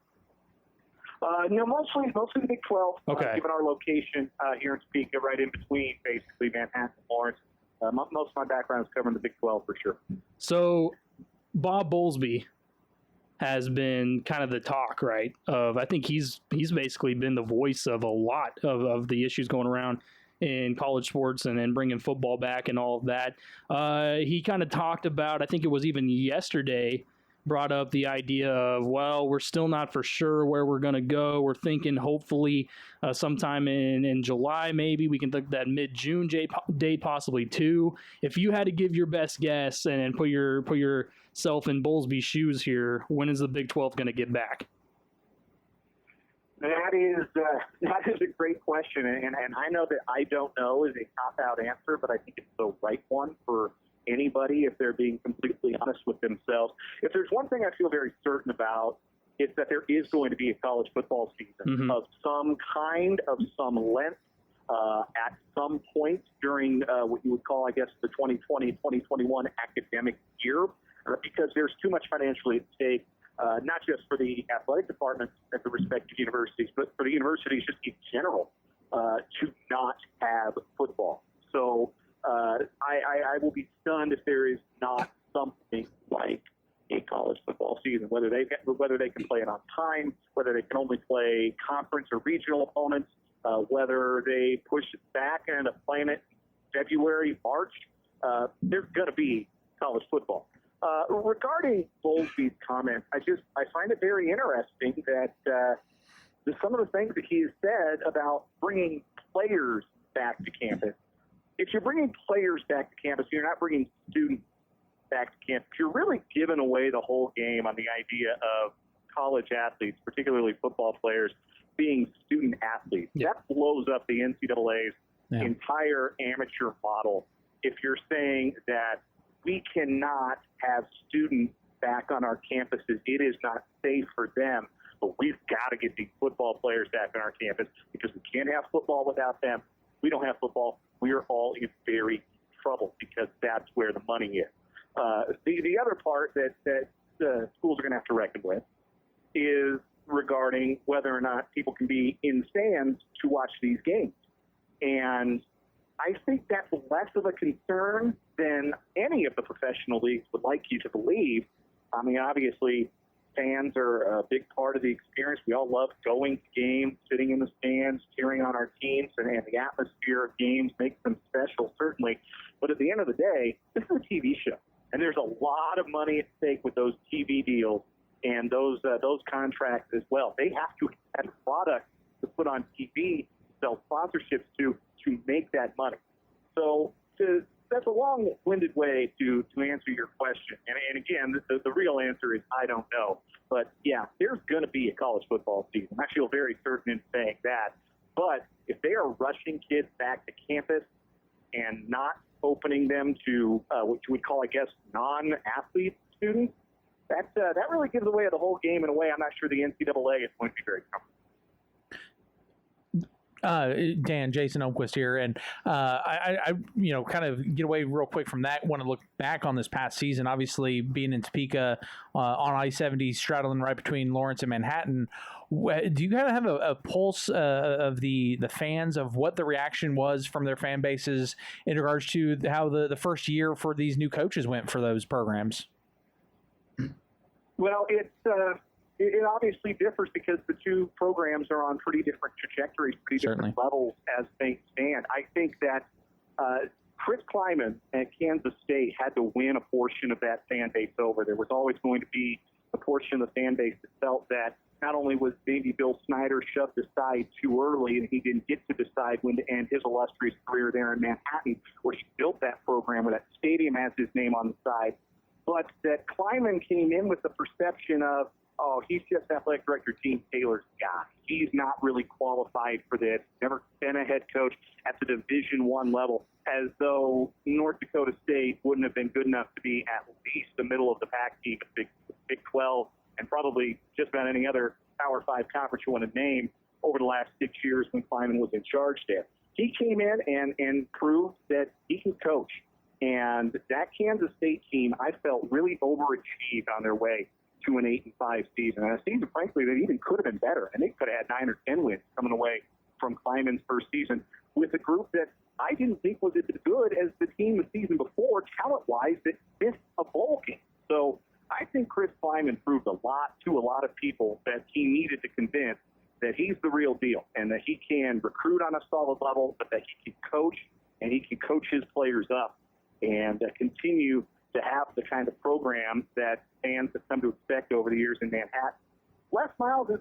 No, mostly the Big 12. Okay. Given our location here in Topeka, right in between basically Manhattan and Lawrence. Most of my background is covering the Big 12 for sure. So Bob Bowlesby has been kind of the talk, right? I think he's basically been the voice of a lot of the issues going around in college sports and bringing football back and all of that. He kind of talked about, I think it was even yesterday, brought up the idea of, well, we're still not for sure where we're going to go. We're thinking hopefully sometime in July, maybe we can think that mid-June date, possibly too. If you had to give your best guess and put yourself in Bowlesby's shoes here, when is the Big 12 going to get back? That is a great question, and I know that I don't know is a cop-out answer, but I think it's the right one for anybody if they're being completely honest with themselves. If there's one thing I feel very certain about, it's that there is going to be a college football season of some kind, of some length, at some point during what you would call, I guess, the 2020-2021 academic year, because there's too much financially at stake, not just for the athletic departments at the respective universities, but for the universities just in general, to not have football. So I will be stunned if there is not something like a college football season, whether they can play it on time, whether they can only play conference or regional opponents, whether they push it back and playing it February, March. There's going to be college football. Regarding Bowlesby's comments, I find it very interesting that some of the things that he has said about bringing players back to campus. If you're bringing players back to campus, you're not bringing students back to campus. You're really giving away the whole game on the idea of college athletes, particularly football players, being student athletes. Yeah. That blows up the NCAA's entire amateur model. If you're saying that we cannot have students back on our campuses, it is not safe for them, but we've got to get these football players back on our campus because we can't have football without them. We don't have football. We are all in very trouble because that's where the money is. The other part that schools are going to have to reckon with is regarding whether or not people can be in stands to watch these games. And I think that's less of a concern than any of the professional leagues would like you to believe. I mean, obviously, fans are a big part of the experience. We all love going to games, sitting in the stands, cheering on our teams, and the atmosphere of games makes them special, certainly. But at the end of the day, this is a TV show, and there's a lot of money at stake with those TV deals and those contracts as well. They have to have product to put on TV, sell sponsorships to make that money. So that's a long-winded way to answer your question. And again, the real answer is I don't know. But, yeah, there's going to be a college football season. I feel very certain in saying that. But if they are rushing kids back to campus and not opening them to what you would call, I guess, non-athlete students, that really gives away the whole game in a way I'm not sure the NCAA is going to be very comfortable. Dan, Jason Elmquist here, and I kind of get away real quick from that. Want to look back on this past season. Obviously, being in Topeka on I-70, straddling right between Lawrence and Manhattan. Do you kind of have a pulse of the fans of what the reaction was from their fan bases in regards to how the first year for these new coaches went for those programs? Well, it obviously differs because the two programs are on pretty different trajectories, pretty different levels as things stand. I think that Chris Kleiman at Kansas State had to win a portion of that fan base over. There was always going to be a portion of the fan base that felt that not only was maybe Bill Snyder shoved aside too early and he didn't get to decide when to end his illustrious career there in Manhattan, where he built that program, where that stadium has his name on the side, but that Kleiman came in with the perception of, oh, he's just athletic director Gene Taylor's guy. He's not really qualified for this. Never been a head coach at the Division I level, as though North Dakota State wouldn't have been good enough to be at least the middle of the pack team at Big 12 and probably just about any other Power 5 conference you want to name over the last 6 years when Kleiman was in charge there. He came in and proved that he can coach. And that Kansas State team, I felt, really overachieved on their way to an 8-5 season. And a season, frankly, that even could have been better. And they could have had 9 or 10 wins coming away from Kleiman's first season with a group that I didn't think was as good as the team the season before, talent-wise, that missed a bowl game. So I think Chris Kleiman proved a lot to a lot of people that he needed to convince that he's the real deal and that he can recruit on a solid level, but that he can coach and he can coach his players up and continue to have the kind of program that fans have come to expect over the years in Manhattan. Les Miles is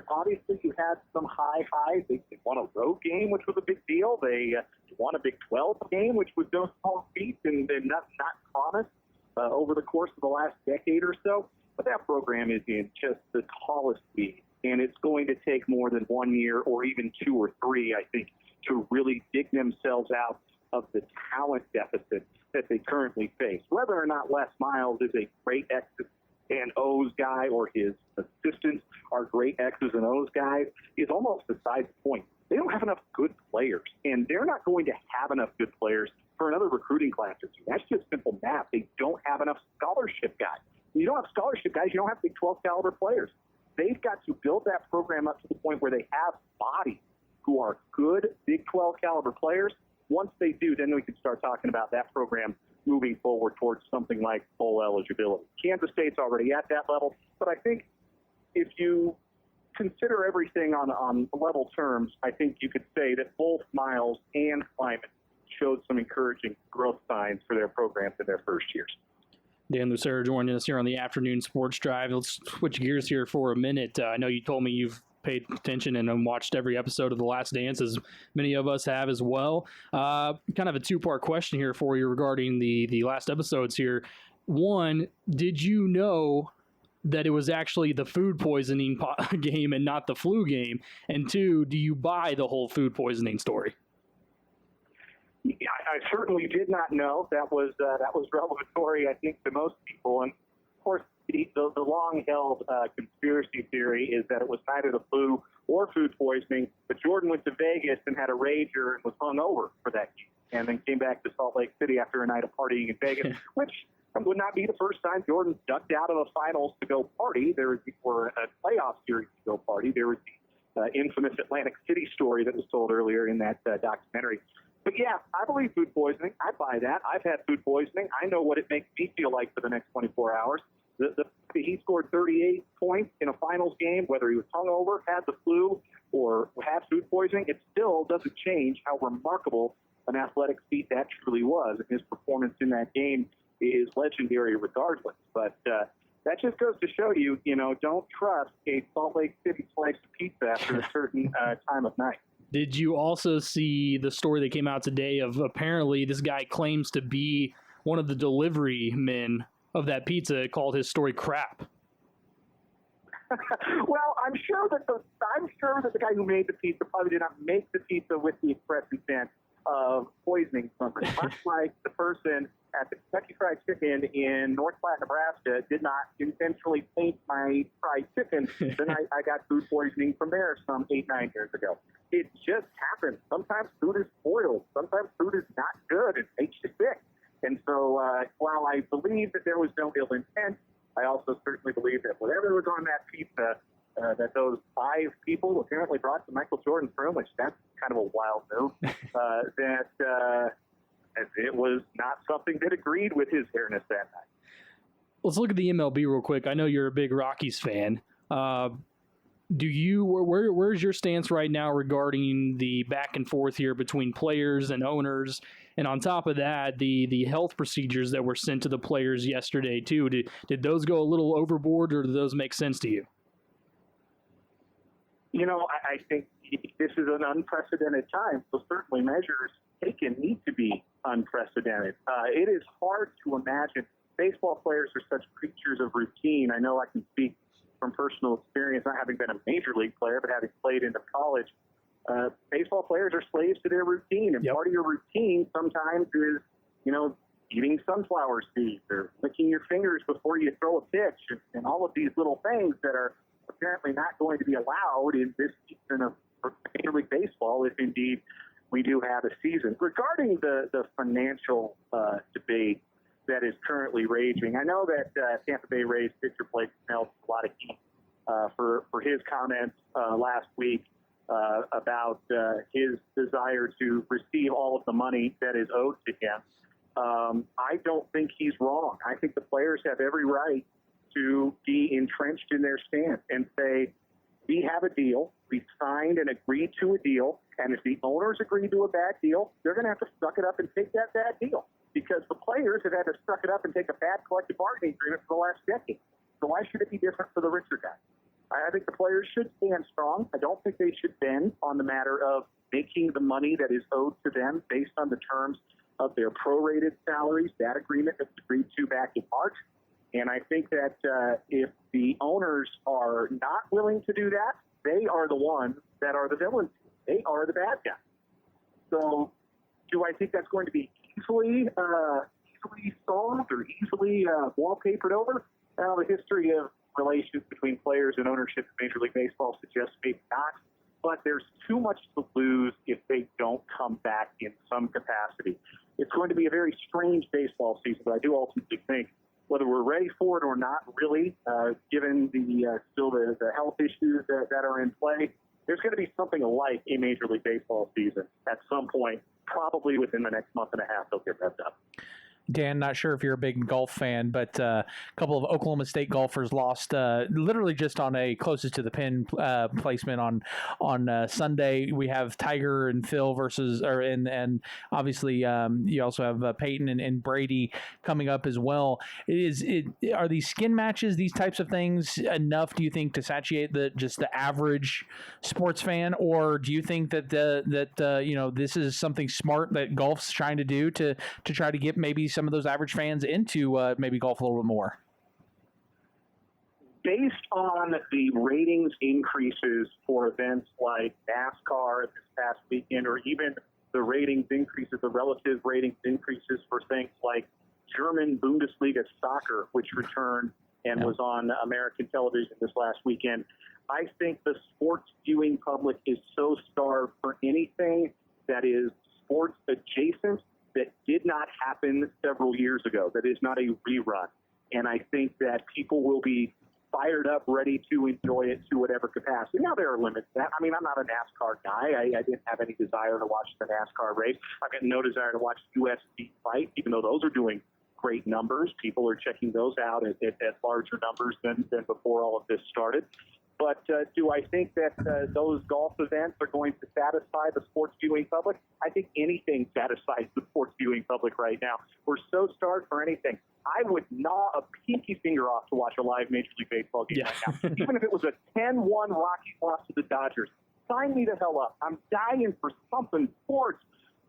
obviously you had some high highs. They won a road game, which was a big deal. They won a Big 12 game, which was no small feat and not promised over the course of the last decade or so. But that program is in just the tallest league, and it's going to take more than 1 year or even 2 or 3, I think, to really dig themselves out of the talent deficit that they currently face. Whether or not Les Miles is a great X's and O's guy or his assistants are great X's and O's guys is almost beside the point. They don't have enough good players, and they're not going to have enough good players for another recruiting class or two. That's just simple math. They don't have enough scholarship guys. When you don't have scholarship guys, you don't have Big 12 caliber players. They've got to build that program up to the point where they have bodies who are good Big 12 caliber players. Once they do, then we can start talking about that program moving forward towards something like bowl eligibility. Kansas State's already at that level, but I think if you consider everything on level terms, I think you could say that both Miles and Kleiman showed some encouraging growth signs for their programs in their first years. Dan Lucero joining us here on the Afternoon Sports Drive. Let's switch gears here for a minute. I know you told me you've paid attention and watched every episode of The Last Dance, as many of us have as well. Kind of a two-part question here for you regarding the last episodes here. One, did you know that it was actually the food poisoning game and not the flu game? And two, do you buy the whole food poisoning story? Yeah, I certainly did not know. That was revelatory, I think, to most people. And of course, the long-held conspiracy theory is that it was neither the flu or food poisoning, but Jordan went to Vegas and had a rager and was hungover for that game, and then came back to Salt Lake City after a night of partying in Vegas, which would not be the first time Jordan ducked out of the finals to go party. There was before a playoff series to go party. There was the infamous Atlantic City story that was told earlier in that documentary. But yeah, I believe food poisoning. I buy that. I've had food poisoning. I know what it makes me feel like for the next 24 hours. He scored 38 points in a finals game, whether he was hungover, had the flu, or had food poisoning. It still doesn't change how remarkable an athletic feat that truly was. And his performance in that game is legendary regardless. But that just goes to show you, don't trust a Salt Lake City slice of pizza after a certain time of night. Did you also see the story that came out today of apparently this guy claims to be one of the delivery men of that pizza, called his story crap? Well, I'm sure that the guy who made the pizza probably did not make the pizza with the express intent of poisoning something. Much like the person at the Kentucky Fried Chicken in North Platte, Nebraska, did not intentionally paint my fried chicken. Then I got food poisoning from there some 8-9 years ago. It just happens. Sometimes food is spoiled. Sometimes food is not good. It makes you sick. And so while I believe that there was no ill intent, I also certainly believe that whatever was on that pizza, that those 5 people apparently brought to Michael Jordan's room, which that's kind of a wild move, that it was not something that agreed with his fairness that night. Let's look at the MLB real quick. I know you're a big Rockies fan. Where's your stance right now regarding the back and forth here between players and owners? And on top of that, the health procedures that were sent to the players yesterday too. Did those go a little overboard, or do those make sense to you? I think this is an unprecedented time, so certainly measures taken need to be unprecedented. It is hard to imagine baseball players are such creatures of routine. I know I can speak from personal experience, not having been a major league player, but having played into college. Baseball players are slaves to their routine, and part of your routine sometimes is, eating sunflower seeds or licking your fingers before you throw a pitch, and all of these little things that are apparently not going to be allowed in this season of Major League Baseball, if indeed we do have a season. Regarding the financial debate that is currently raging, I know that Tampa Bay Rays pitcher Blake Snell took a lot of heat for his comments last week about his desire to receive all of the money that is owed to him. I don't think he's wrong. I think the players have every right to be entrenched in their stance and say, we have a deal, we signed and agreed to a deal, and if the owners agree to a bad deal, they're going to have to suck it up and take that bad deal, because the players have had to suck it up and take a bad collective bargaining agreement for the last decade. So why should it be different for the richer guys? I think the players should stand strong. I don't think they should bend on the matter of making the money that is owed to them based on the terms of their prorated salaries, that agreement that was agreed to back in March. And I think that if the owners are not willing to do that, they are the ones that are the villains. They are the bad guys. So do I think that's going to be easily solved or easily wallpapered over? Well, the history of relations between players and ownership in Major League Baseball suggests maybe not. But there's too much to lose if they don't come back in some capacity. It's going to be a very strange baseball season, but I do ultimately think whether we're ready for it or not, really, given the still the health issues that are in play, there's going to be something like a Major League Baseball season at some point, probably within the next month and a half. They'll get revved up. Dan, not sure if you're a big golf fan, but a couple of Oklahoma State golfers lost literally just on a closest to the pin placement on Sunday. We have Tiger and Phil and obviously you also have Peyton and Brady coming up as well. Are these skin matches, these types of things, enough, do you think, to satiate just the average sports fan, or do you think that this is something smart that golf's trying to do to try to get maybe some of those average fans into maybe golf a little bit more? Based on the ratings increases for events like NASCAR this past weekend, or even the ratings increases, the relative ratings increases for things like German Bundesliga soccer, which returned and was on American television this last weekend, I think the sports viewing public is so starved for anything that is sports adjacent that did not happen several years ago, that is not a rerun. And I think that people will be fired up, ready to enjoy it to whatever capacity. Now, there are limits to that. I mean, I'm not a NASCAR guy. I didn't have any desire to watch the NASCAR race. I've got no desire to watch UFC fight, even though those are doing great numbers. People are checking those out at larger numbers than before all of this started. But do I think that those golf events are going to satisfy the sports viewing public? I think anything satisfies the sports viewing public right now. We're so starved for anything. I would gnaw a pinky finger off to watch a live Major League Baseball game right now. Even if it was a 10-1 Rockies loss to the Dodgers. Sign me the hell up. I'm dying for something sports.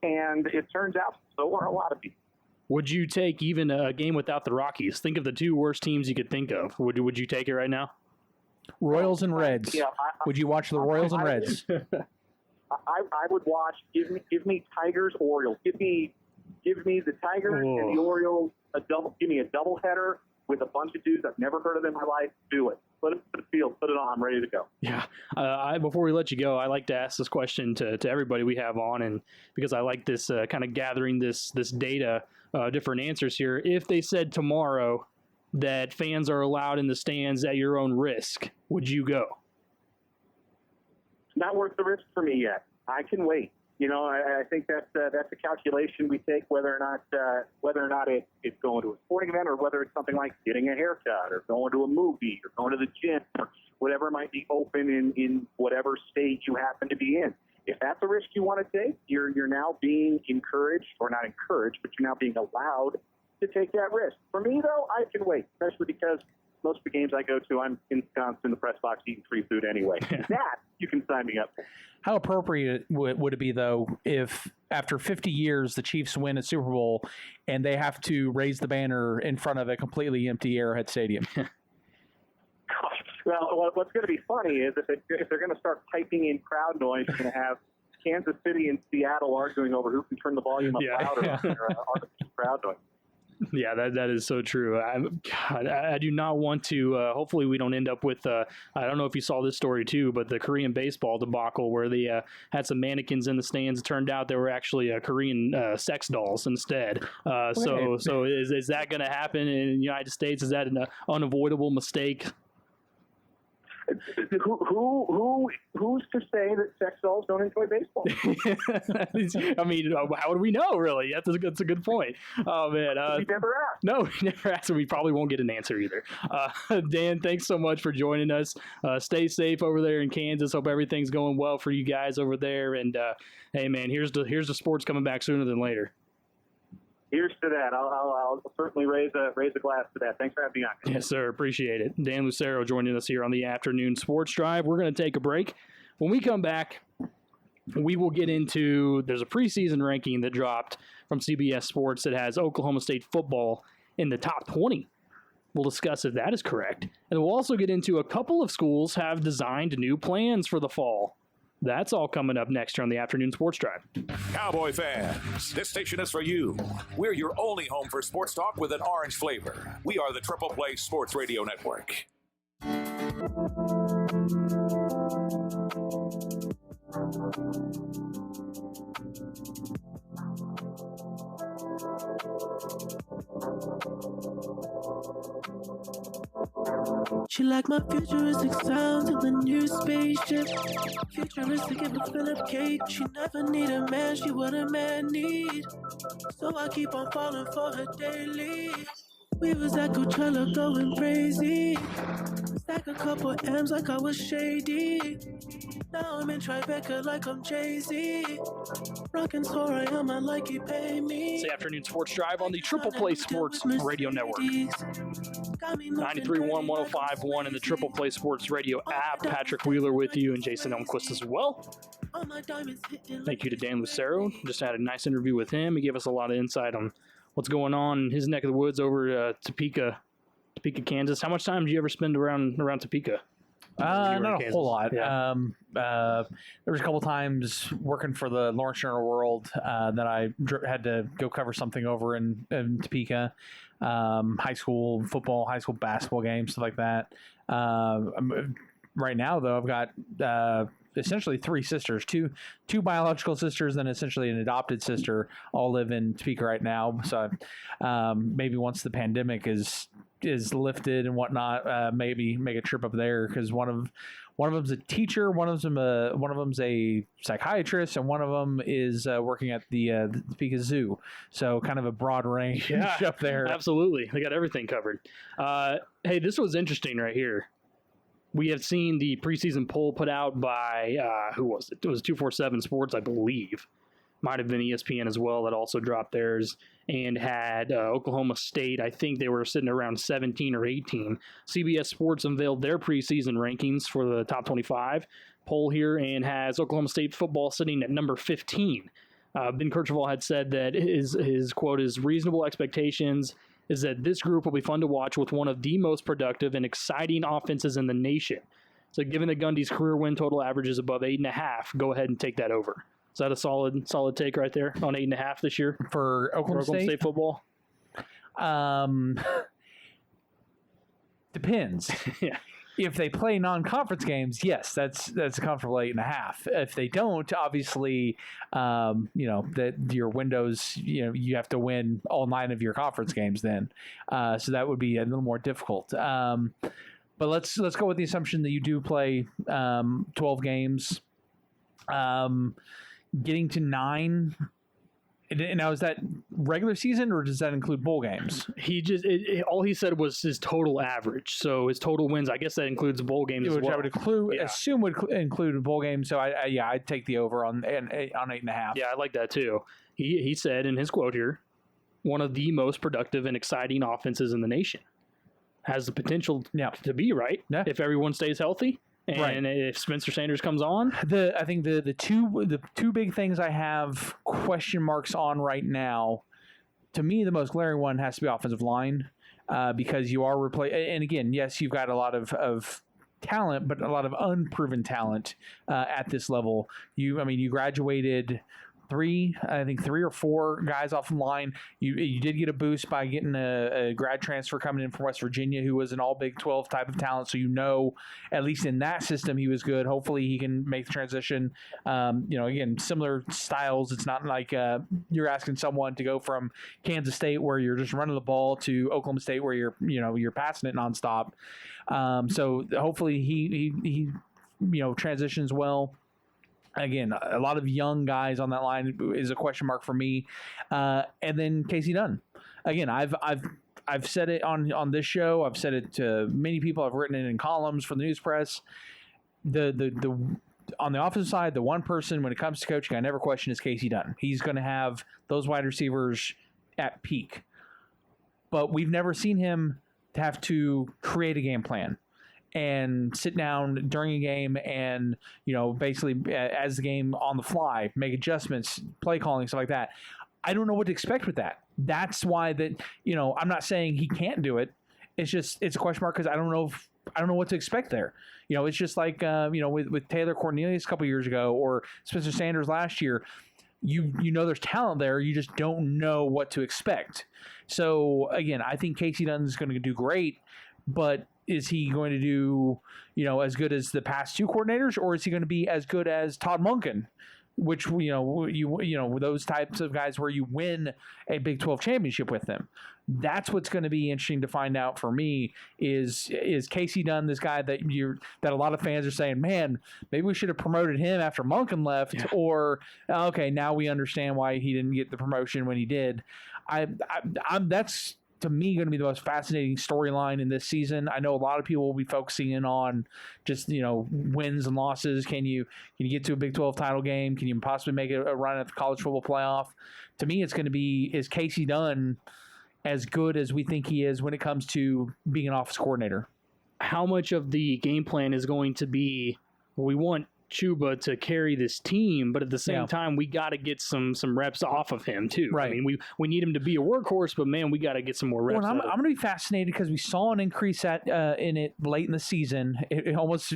And it turns out so are a lot of people. Would you take even a game without the Rockies? Think of the two worst teams you could think of. Would you take it right now? Royals and Reds. Yeah, would you watch the Royals and Reds? I would watch. Give me Tigers, Orioles. Give me the Tigers and the Orioles. Give me a doubleheader with a bunch of dudes I've never heard of in my life. Do it. Put it to the field. Put it on. I'm ready to go. Yeah. Before we let you go, I like to ask this question to everybody we have on, and because I like this kind of gathering this data, different answers here. If they said tomorrow that fans are allowed in the stands at your own risk, would you go? Not worth the risk for me yet. I can wait. I think that's a calculation we take, whether or not it's going to a sporting event, or whether it's something like getting a haircut or going to a movie or going to the gym or whatever might be open in whatever state you happen to be in. If that's a risk you want to take, you're now being encouraged, or not encouraged, but you're now being allowed to take that risk. For me, though, I can wait, especially because most of the games I go to, I'm in Wisconsin in the press box eating free food anyway. That you can sign me up for. How appropriate would it be, though, if after 50 years the Chiefs win a Super Bowl and they have to raise the banner in front of a completely empty Arrowhead Stadium? Well, what's going to be funny is if they're going to start typing in crowd noise, you're going to have Kansas City and Seattle arguing over who can turn the volume up louder on their crowd noise. Yeah, that is so true. I do not want to. Hopefully, we don't end up with. I don't know if you saw this story too, but the Korean baseball debacle where they had some mannequins in the stands. It turned out they were actually Korean sex dolls instead. So is that going to happen in the United States? Is that an unavoidable mistake? Who's to say that sex dolls don't enjoy baseball? I mean, how would we know, really? That's a good point. Oh, man. We never asked. No, we never asked, and we probably won't get an answer either. Dan, thanks so much for joining us. Stay safe over there in Kansas. Hope everything's going well for you guys over there. And, hey, man, here's the sports coming back sooner than later. Here's to that. I'll certainly raise a glass to that. Thanks for having me on. Yes, sir. Appreciate it. Dan Lucero joining us here on the afternoon sports drive. We're going to take a break. When we come back, we will get into, there's a preseason ranking that dropped from CBS Sports that has Oklahoma State football in the top 20. We'll discuss if that is correct. And we'll also get into a couple of schools have designed new plans for the fall. That's all coming up next here on the Afternoon Sports Drive. Cowboy fans, this station is for you. We're your only home for sports talk with an orange flavor. We are the Triple Play Sports Radio Network. She like my futuristic sounds in the new spaceship. Futuristic if a Philip cake. She never need a man, she what a man need. So I keep on falling for her daily. We was at Coachella going crazy. Stack a couple M's like I was shady. Now I'm in Tribeca like I'm Jay-Z. Rockin' so I am, I like he pay me. It's the Afternoon Sports Drive on the Triple Play Sports Radio Network. 93.1, 105.1 and the Triple Play Sports Radio app. Patrick Wheeler with you and Jason Elmquist as well. Thank you to Dan Lucero. Just had a nice interview with him. He gave us a lot of insight on what's going on in his neck of the woods over Topeka, Kansas. How much time do you ever spend around Topeka? Not a whole lot. Yeah. There was a couple times working for the Lawrence Journal World that I had to go cover something over in Topeka. High school football, high school basketball games, stuff like that. Right now, though, I've got essentially three sisters, two biological sisters, and essentially an adopted sister. All live in Topeka right now. So maybe once the pandemic is lifted and whatnot, maybe make a trip up there, because one of them's a teacher, one of them's a psychiatrist, and one of them is working at the Topeka Zoo. So kind of a broad range up there. Absolutely, they got everything covered. Hey, this was interesting right here. We have seen the preseason poll put out by, who was it? It was 247 Sports, I believe. Might have been ESPN as well that also dropped theirs, and had Oklahoma State. I think they were sitting around 17 or 18. CBS Sports unveiled their preseason rankings for the top 25 poll here and has Oklahoma State football sitting at number 15. Ben Kercheval had said that his quote is, reasonable expectations is that this group will be fun to watch with one of the most productive and exciting offenses in the nation. So given that Gundy's career win total average is above 8.5, go ahead and take that over. Is that a solid take right there on 8.5 this year for Oklahoma State football? Depends. Yeah. If they play non-conference games, yes, that's a comfortable 8.5. If they don't, obviously, that your windows, you have to win all 9 of your conference games then. So that would be a little more difficult. But let's go with the assumption that you do play 12 games. Getting to 9. Now, is that regular season or does that include bowl games? All he said was his total average. So his total wins, I guess that includes bowl games as well. I would assume would include bowl games. So I'd take the over on 8.5. Yeah, I like that too. He said in his quote here, one of the most productive and exciting offenses in the nation. has the potential Yeah. to be, right? Yeah. If everyone stays healthy. And Right. if Spencer Sanders comes on, I think the two big things I have question marks on right now, to me, the most glaring one has to be offensive line, because you are and again, yes, you've got a lot of talent, but a lot of unproven talent at this level. You graduated three or four guys off the line. You did get a boost by getting a grad transfer coming in from West Virginia, who was an all Big 12 type of talent. So at least in that system, he was good. Hopefully, he can make the transition. Again, similar styles. It's not like you're asking someone to go from Kansas State, where you're just running the ball, to Oklahoma State, where you're passing it nonstop. So hopefully he transitions well. Again, a lot of young guys on that line is a question mark for me. And then Casey Dunn. Again, I've said it on this show. I've said it to many people. I've written it in columns for the news press. The on the offensive side, the one person when it comes to coaching I never question is Casey Dunn. He's going to have those wide receivers at peak. But we've never seen him have to create a game plan and sit down during a game and, basically as the game on the fly, make adjustments, play calling, stuff like that. I don't know what to expect with that. That's why I'm not saying he can't do it. It's a question mark because I don't know what to expect there. It's just like, with Taylor Cornelius a couple years ago or Spencer Sanders last year. There's talent there. You just don't know what to expect. So, again, I think Casey Dunn is going to do great, but is he going to do, as good as the past two coordinators, or is he going to be as good as Todd Monken, which, those types of guys where you win a Big 12 championship with them? That's what's going to be interesting to find out for me is Casey Dunn this guy that a lot of fans are saying, man, maybe we should have promoted him after Monken left, or, okay, now we understand why he didn't get the promotion when he did. That's, to me, going to be the most fascinating storyline in this season. I know a lot of people will be focusing in on just, wins and losses. Can you get to a Big 12 title game? Can you possibly make a run at the college football playoff? To me, it's going to be, is Casey Dunn as good as we think he is when it comes to being an offense coordinator? How much of the game plan is going to be, we want Chuba to carry this team, but at the same time, we got to get some reps off of him too. Right. I mean, we need him to be a workhorse, but man, we got to get some more reps. Well, I'm going to be fascinated because we saw an increase in it late in the season. It almost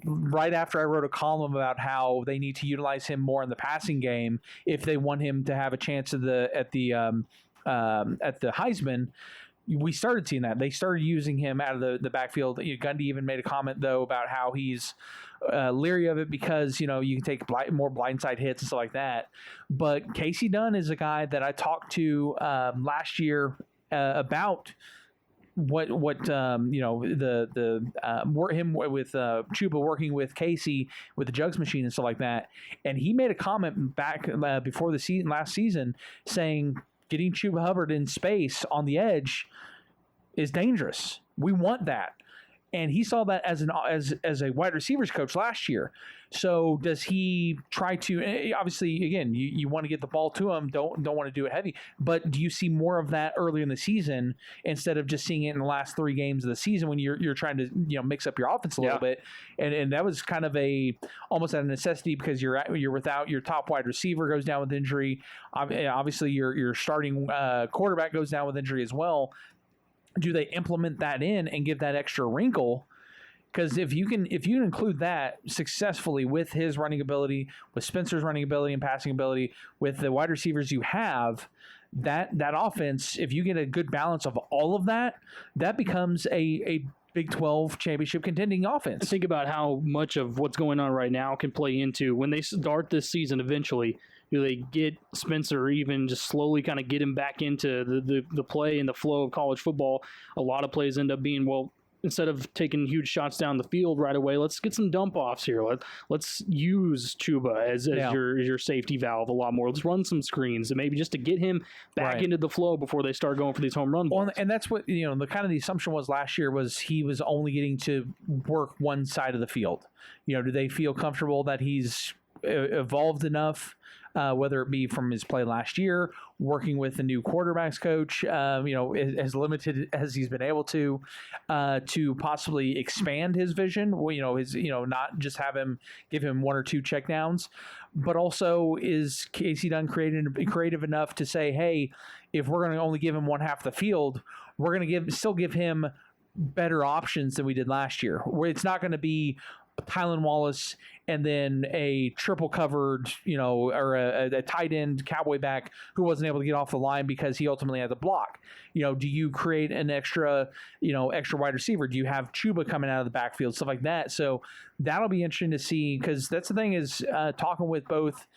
right after I wrote a column about how they need to utilize him more in the passing game if they want him to have a chance at the Heisman. We started seeing that. They started using him out of the backfield. Gundy even made a comment, though, about how he's leery of it because, you can take more blindside hits and stuff like that. But Casey Dunn is a guy that I talked to last year about him with Chuba working with Casey with the jugs machine and stuff like that. And he made a comment back before the season, last season, saying getting Chuba Hubbard in space on the edge is dangerous. We want that. And he saw that as a wide receivers coach last year. So does he try to, obviously, again, you want to get the ball to him, don't want to do it heavy, but do you see more of that early in the season instead of just seeing it in the last 3 games of the season when you're trying to mix up your offense a little bit? And that was kind of almost a necessity because you're without your top wide receiver goes down with injury. Obviously, your starting quarterback goes down with injury as well. Do they implement that in and give that extra wrinkle? Because if you include that successfully with his running ability, with Spencer's running ability and passing ability, with the wide receivers you have, that offense, if you get a good balance of all of that, that becomes a Big 12 championship contending offense. Think about how much of what's going on right now can play into when they start this season eventually. Do they get Spencer, or even just slowly kind of get him back into the play and the flow of college football? A lot of plays end up being, well, instead of taking huge shots down the field right away, let's get some dump offs here. Let's use Chuba as your safety valve a lot more. Let's run some screens and maybe just to get him back into the flow before they start going for these home run balls. Well, and that's what the kind of the assumption was last year was he was only getting to work one side of the field. Do they feel comfortable that he's evolved enough whether it be from his play last year, working with the new quarterbacks coach, as limited as he's been able to possibly expand his vision. Not just give him one or two checkdowns, but also is Casey Dunn creative enough to say, hey, if we're going to only give him one half the field, we're going to still give him better options than we did last year, where it's not going to be Kylan Wallace and then a triple covered, or a tight end cowboy back who wasn't able to get off the line because he ultimately had the block. Do you create an extra wide receiver? Do you have Chuba coming out of the backfield, stuff like that? So that'll be interesting to see, because that's the thing is talking with both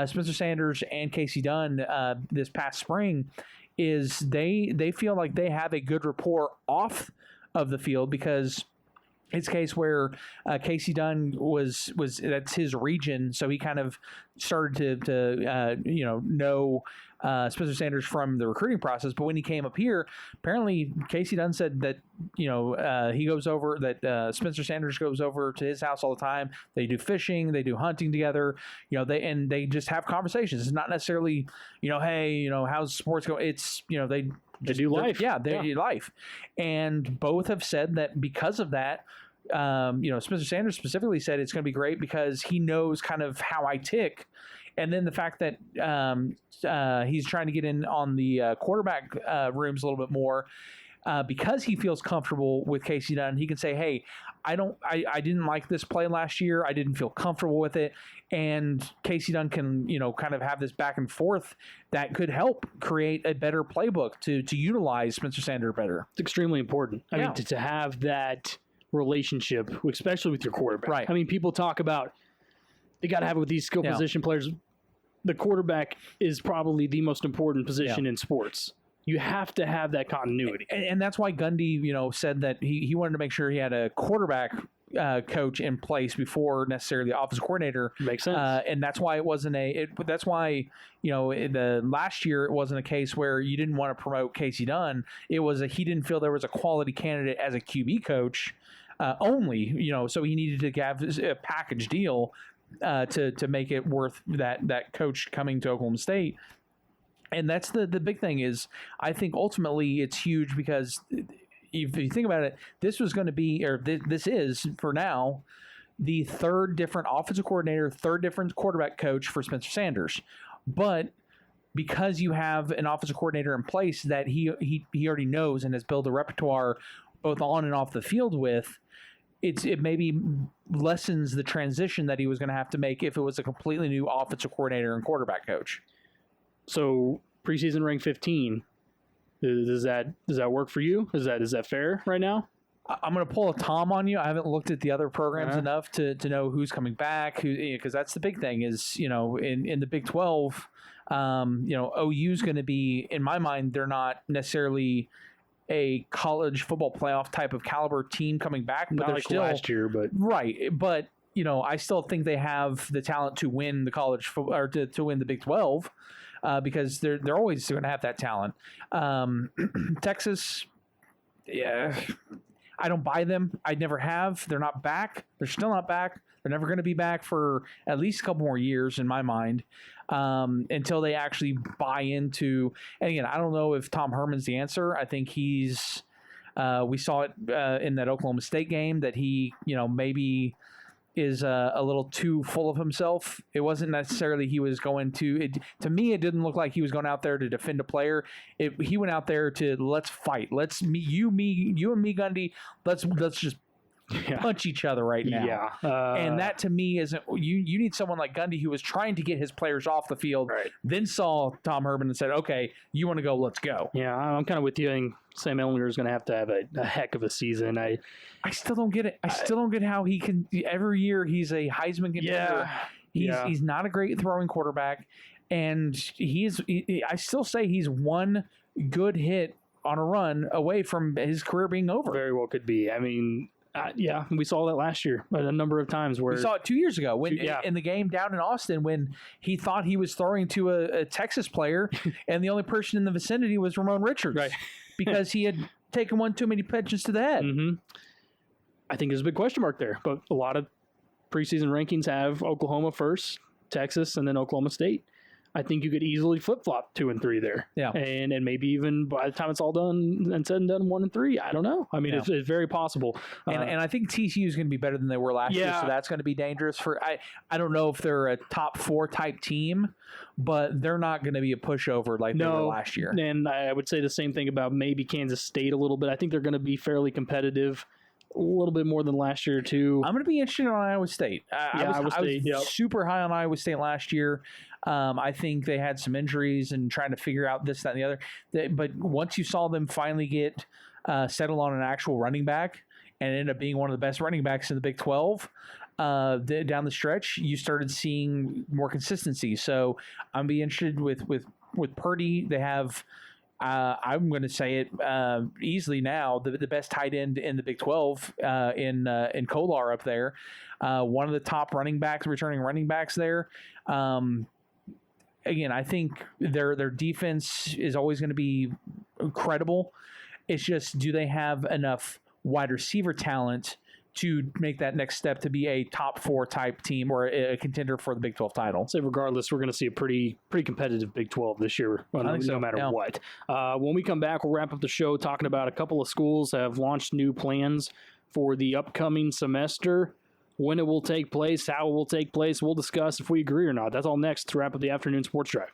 Spencer Sanders and Casey Dunn this past spring, is they feel like they have a good rapport off of the field, because it's a case where Casey Dunn was that's his region, so he kind of started to know Spencer Sanders from the recruiting process. But when he came up here, apparently Casey Dunn said that he goes over, that Spencer Sanders goes over to his house all the time. They do fishing, they do hunting together. They just have conversations. It's not necessarily hey, how's sports going? It's they do life. They do life. And both have said that because of that, Spencer Sanders specifically said it's going to be great because he knows kind of how I tick. And then the fact that he's trying to get in on the quarterback rooms a little bit more, because he feels comfortable with Casey Dunn, he can say, hey, I didn't like this play last year. I didn't feel comfortable with it. And Casey Dunn can, kind of have this back and forth that could help create a better playbook to utilize Spencer Sanders better. It's extremely important. I mean, to have that relationship, especially with your quarterback. Right. I mean, people talk about they got to have it with these skill position players. The quarterback is probably the most important position in sports. You have to have that continuity. And that's why Gundy, said that he wanted to make sure he had a quarterback coach in place before necessarily the offensive coordinator. Makes sense. And that's why it wasn't that's why, the last year it wasn't a case where you didn't want to promote Casey Dunn. It was he didn't feel there was a quality candidate as a QB coach only, so he needed to have a package deal to make it worth that coach coming to Oklahoma State. And that's the big thing is, I think ultimately it's huge because if you think about it, this was going to be, or this is for now, the third different offensive coordinator, third different quarterback coach for Spencer Sanders. But because you have an offensive coordinator in place that he already knows and has built a repertoire both on and off the field with, it maybe lessens the transition that he was going to have to make if it was a completely new offensive coordinator and quarterback coach. So preseason rank 15, does that work for you? Is that fair right now? I'm going to pull a Tom on you. I haven't looked at the other programs enough to know who's coming back, because that's the big thing is, in the Big 12, OU's going to be, in my mind, they're not necessarily a college football playoff type of caliber team coming back, but not they're like still last year, but right. But I still think they have the talent to win the college or to win the Big 12 because they're always going to have that talent. Texas, I don't buy them. I never have. They're not back. They're still not back. They're never going to be back for at least a couple more years in my mind, until they actually buy into. And again, I don't know if Tom Herman's the answer. I think he's. We saw it in that Oklahoma State game that he, maybe is a little too full of himself. It wasn't necessarily he was going to. To me, it didn't look like he was going out there to defend a player. He went out there to let's fight. Let's you and me, Gundy. Let's just punch each other right now. Yeah. And that to me isn't. You need someone like Gundy who was trying to get his players off the field. Right. Then saw Tom Herman and said, "Okay, you want to go? Let's go." Yeah, I'm kind of with you. I think Sam Ellinger is going to have a heck of a season. I still don't get it. I still don't get how he can. Every year he's a Heisman contender. He's not a great throwing quarterback, and I still say he's one good hit on a run away from his career being over. Very well could be. I mean. We saw that last year a number of times. Where we saw it 2 years ago when in the game down in Austin when he thought he was throwing to a Texas player, and the only person in the vicinity was Ramon Richards, right? Because he had taken one too many pitches to the head. Mm-hmm. I think there's a big question mark there, but a lot of preseason rankings have Oklahoma first, Texas, and then Oklahoma State. I think you could easily flip-flop 2 and 3 there. Yeah. And maybe even by the time it's all done and said and done, 1 and 3. I don't know. I mean, it's very possible. And I think TCU is going to be better than they were last year, so that's going to be dangerous for. I don't know if they're a top 4 type team, but they're not going to be a pushover like they were last year. And I would say the same thing about maybe Kansas State a little bit. I think they're going to be fairly competitive. A little bit more than last year, too. I'm going to be interested in Iowa State. I was super high on Iowa State last year. I think they had some injuries and trying to figure out this, that, and the other. But once you saw them finally get settled on an actual running back and ended up being one of the best running backs in the Big 12, down the stretch, you started seeing more consistency. So I'm going to be interested with Purdy. They have... I'm going to say it easily now. The best tight end in the Big 12 in Kolar up there, one of the top returning running backs there. Again, I think their defense is always going to be credible. It's just, do they have enough wide receiver talent to make that next step to be a top 4 type team or a contender for the Big 12 title? So regardless, we're going to see a pretty competitive Big 12 this year, no matter what. When we come back, we'll wrap up the show talking about a couple of schools have launched new plans for the upcoming semester. When it will take place, how it will take place, we'll discuss if we agree or not. That's all next to wrap up the afternoon sports drive.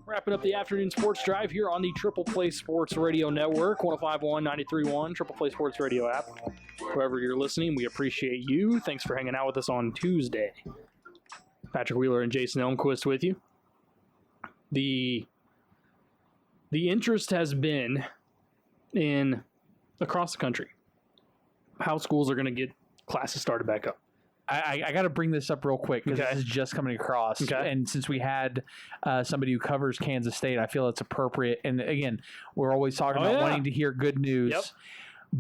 Wrapping up the afternoon sports drive here on the Triple Play Sports Radio Network, 105.1, 93.1, Triple Play Sports Radio app. Wherever you're listening, we appreciate you. Thanks for hanging out with us on Tuesday. Patrick Wheeler and Jason Elmquist with you. The interest has been in across the country how schools are going to get classes started back up. I got to bring this up real quick because this is just coming across. Okay. And since we had somebody who covers Kansas State, I feel it's appropriate. And again, we're always talking about wanting to hear good news. Yep.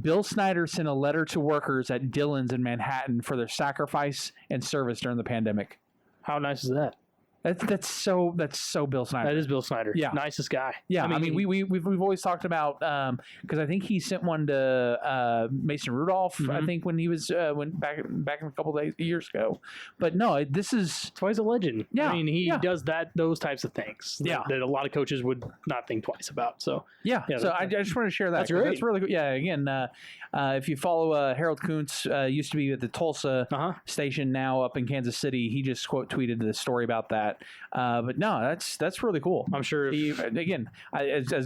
Bill Snyder sent a letter to workers at Dillon's in Manhattan for their sacrifice and service during the pandemic. How nice is that? That's so Bill Snyder. That is Bill Snyder. Yeah, nicest guy. Yeah, I mean we've always talked about because I think he sent one to Mason Rudolph. Mm-hmm. I think when he was went back in a couple of years ago. But no, this is twice a legend. Yeah, I mean he does those types of things. Yeah, that a lot of coaches would not think twice about. So yeah. So I just want to share that. That's great. That's really good. Yeah. Again, if you follow Harold Kuntz, used to be at the Tulsa station, now up in Kansas City. He just quote tweeted the story about that. But no, that's really cool. I'm sure. As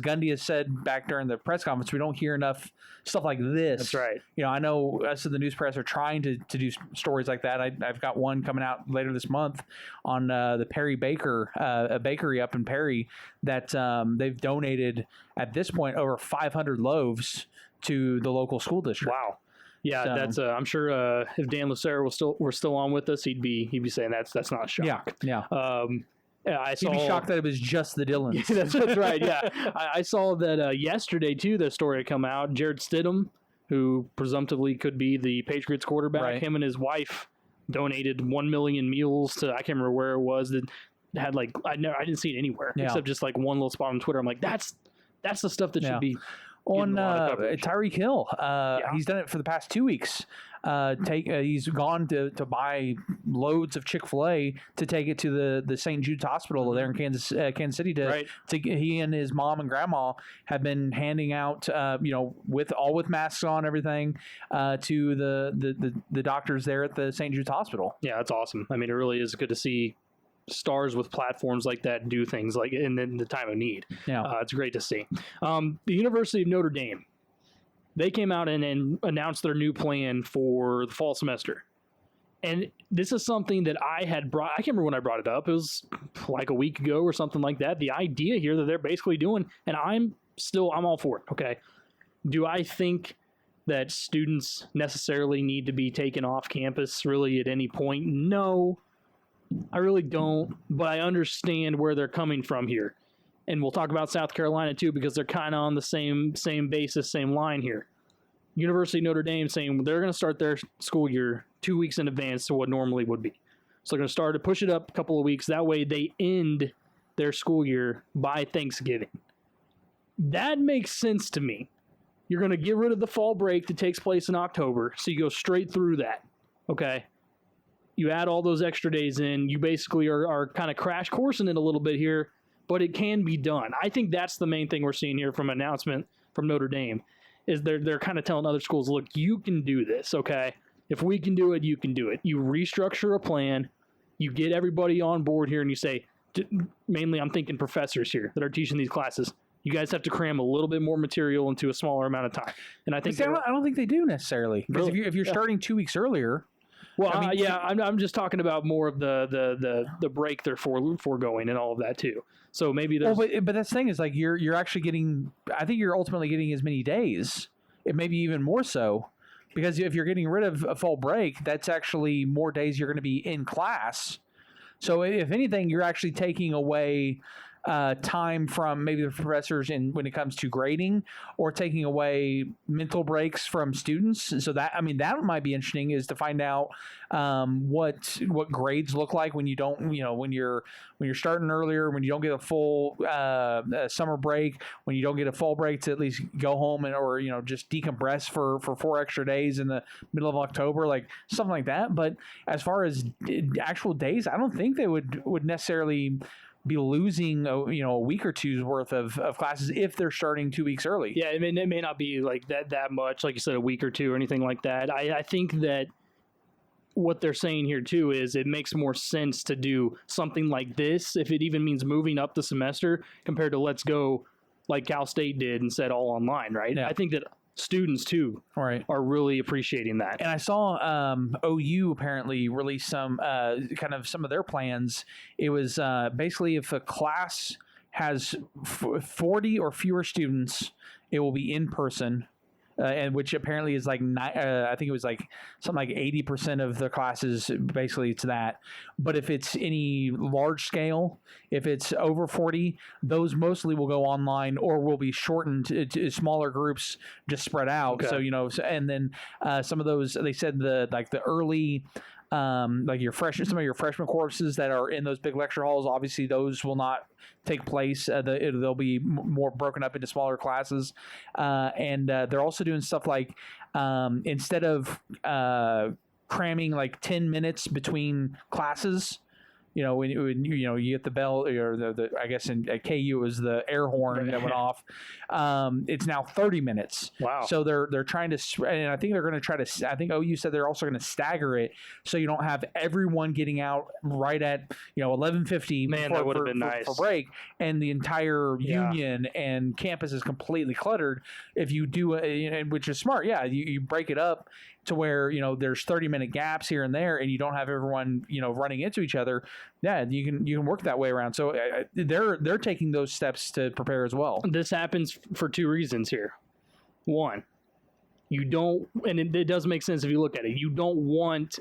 Gundy has said back during the press conference, we don't hear enough stuff like this. That's right. You know, I know us in the news press are trying to do stories like that. I've got one coming out later this month on the Perry Baker, a bakery up in Perry that they've donated at this point over 500 loaves to the local school district. Wow. Yeah, so, that's. I'm sure if Dan Lucero were still on with us, he'd be saying that's not a shock. Yeah. He'd be shocked that it was just the Dillons. That's right. Yeah, I saw that yesterday too. The story had come out. Jared Stidham, who presumptively could be the Patriots quarterback, him and his wife donated 1 million meals to I can't remember where it was that had like I didn't see it anywhere except just like one little spot on Twitter. I'm like that's the stuff that should be. On Tyreek Hill, he's done it for the past 2 weeks. He's gone to buy loads of Chick-fil-A to take it to the St. Jude's Hospital there in Kansas City. He and his mom and grandma have been handing out, with masks on, everything, to the doctors there at the St. Jude's Hospital. Yeah, that's awesome. I mean, it really is good to see stars with platforms like that do things like in the time of need. Yeah, it's great to see. The University of Notre Dame, they came out and announced their new plan for the fall semester. And this is something that I can't remember when I brought it up. It was like a week ago or something like that. The idea here that they're basically doing, and I'm all for it. Okay. Do I think that students necessarily need to be taken off campus really at any point? No. I really don't, but I understand where they're coming from here. And we'll talk about South Carolina too, because they're kind of on the same basis, same line here. University of Notre Dame saying they're going to start their school year 2 weeks in advance to what normally would be. So they're going to start to push it up a couple of weeks. That way they end their school year by Thanksgiving. That makes sense to me. You're going to get rid of the fall break that takes place in October, so you go straight through that, okay? You add all those extra days in. You basically are kind of crash coursing it a little bit here, but it can be done. I think that's the main thing we're seeing here from an announcement from Notre Dame, is they're kind of telling other schools, look, you can do this, okay? If we can do it, you can do it. You restructure a plan, you get everybody on board here, and you say, mainly I'm thinking professors here that are teaching these classes, you guys have to cram a little bit more material into a smaller amount of time. And I think I don't think they do necessarily. Because Really? if you're starting 2 weeks earlier, well, I'm just talking about more of the break they're foregoing and all of that too. So maybe there's. Well, but that's the thing is like you're actually getting. I think you're ultimately getting as many days, it maybe even more so, because if you're getting rid of a fall break, that's actually more days you're going to be in class. So if anything, you're actually taking away time from maybe the professors when it comes to grading, or taking away mental breaks from students. So that that might be interesting, is to find out what grades look like when you don't, when you're starting earlier, when you don't get a full summer break, when you don't get a fall break to at least go home or just decompress for 4 extra days in the middle of October, like something like that. But as far as actual days, I don't think they would necessarily be losing a week or two's worth of classes if they're starting 2 weeks early. Yeah, I mean, it may not be like that much, like you said, a week or two or anything like that. I think that what they're saying here too is it makes more sense to do something like this, if it even means moving up the semester, compared to let's go like Cal State did and said all online, right? Yeah. I think that students too are really appreciating that. And I saw OU apparently release some some of their plans. It was basically if a class has 40 or fewer students, it will be in person. And which apparently is like I think it was like something like 80% of the classes. Basically, it's that. But if it's any large scale, if it's over 40, those mostly will go online or will be shortened to smaller groups, just spread out. Okay. So and then some of those, they said the early. Like some of your freshman courses that are in those big lecture halls, obviously those will not take place. They'll be more broken up into smaller classes. And they're also doing stuff like instead of cramming like 10 minutes between classes, when you get the bell, or the I guess at KU it was the air horn that went off. It's now 30 minutes. Wow. So they're trying to, and I think they're going to try to. I think OU said they're also going to stagger it, so you don't have everyone getting out right at 11:50. Man, that would have been nice for break, and the entire union and campus is completely cluttered. If you do, which is smart, you break it up to where there's 30-minute gaps here and there, and you don't have everyone running into each other. Yeah, you can work that way around. So they're taking those steps to prepare as well. This happens for 2 reasons here. One, you don't, and it does make sense if you look at it. You don't want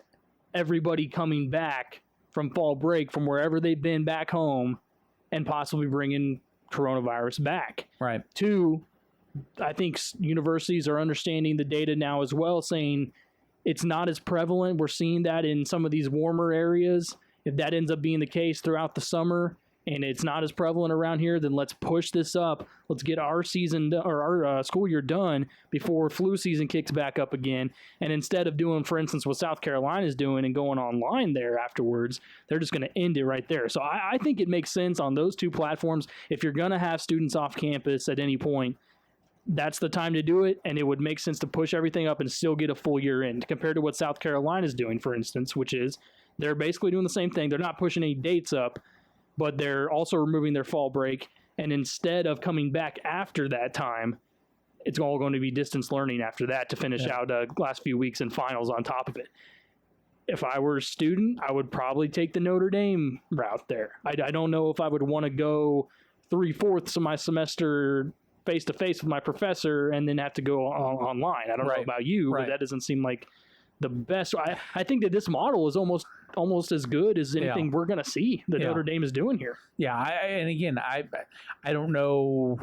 everybody coming back from fall break from wherever they've been back home and possibly bringing coronavirus back. Right. 2, I think universities are understanding the data now as well, saying it's not as prevalent. We're seeing that in some of these warmer areas. If that ends up being the case throughout the summer and it's not as prevalent around here, then let's push this up. Let's get our season or our school year done before flu season kicks back up again. And instead of doing, for instance, what South Carolina is doing and going online there afterwards, they're just going to end it right there. So I think it makes sense on those 2 platforms. If you're going to have students off campus at any point, that's the time to do it, and it would make sense to push everything up and still get a full year in, compared to what South Carolina is doing, for instance, which is they're basically doing the same thing. They're not pushing any dates up, but they're also removing their fall break, and instead of coming back after that time, it's all going to be distance learning after that to finish out last few weeks and finals on top of it. If I were a student, I would probably take the Notre Dame route there. I don't know if I would want to go 3/4 of my semester face-to-face with my professor and then have to go online. I don't know about you, but that doesn't seem like the best. I think that this model is almost as good as anything we're going to see that Notre Dame is doing here. Yeah, and again, I don't know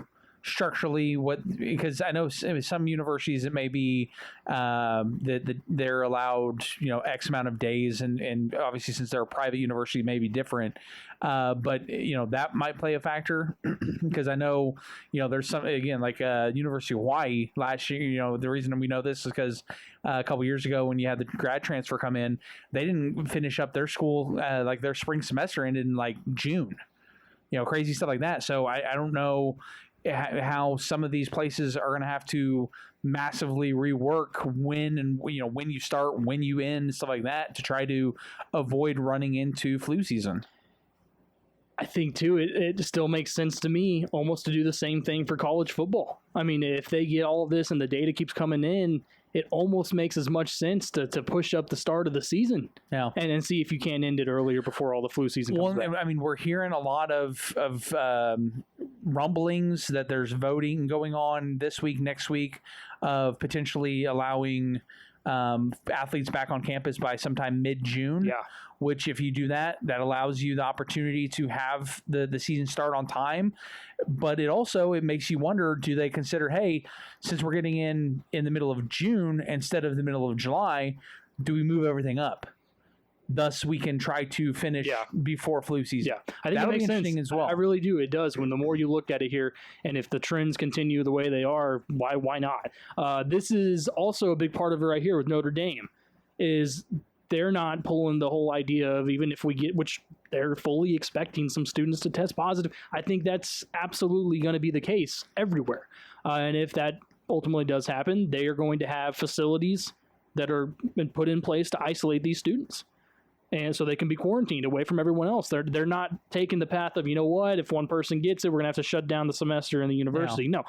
structurally because I know some universities it may be that they're allowed X amount of days, and obviously since they're a private university, it may be different. But that might play a factor because I know there's some again like University of Hawaii last year. The reason we know this is because a couple years ago when you had the grad transfer come in, they didn't finish up their school like their spring semester ended in like June. Crazy stuff like that. So I don't know how some of these places are going to have to massively rework when you start, when you end, stuff like that to try to avoid running into flu season. I think, too, it still makes sense to me almost to do the same thing for college football. I mean, if they get all of this and the data keeps coming in, it almost makes as much sense to push up the start of the season and then see if you can end it earlier before all the flu season comes back. I mean, we're hearing a lot of rumblings that there's voting going on this week, next week, of potentially allowing athletes back on campus by sometime mid-June. Yeah. Which, if you do that allows you the opportunity to have the season start on time. But it makes you wonder, do they consider, hey, since we're getting in the middle of June instead of the middle of July, do we move everything up? Thus, we can try to finish before flu season. Yeah, I think that'll it makes be interesting sense as well. I really do. It does. When the more you look at it here, and if the trends continue the way they are, why not? This is also a big part of it right here with Notre Dame, is they're not pulling the whole idea of even if we get, which they're fully expecting some students to test positive. I think that's absolutely going to be the case everywhere. And if that ultimately does happen, they are going to have facilities that are been put in place to isolate these students. And so they can be quarantined away from everyone else. They're not taking the path of, if one person gets it, we're going to have to shut down the semester in the university. No.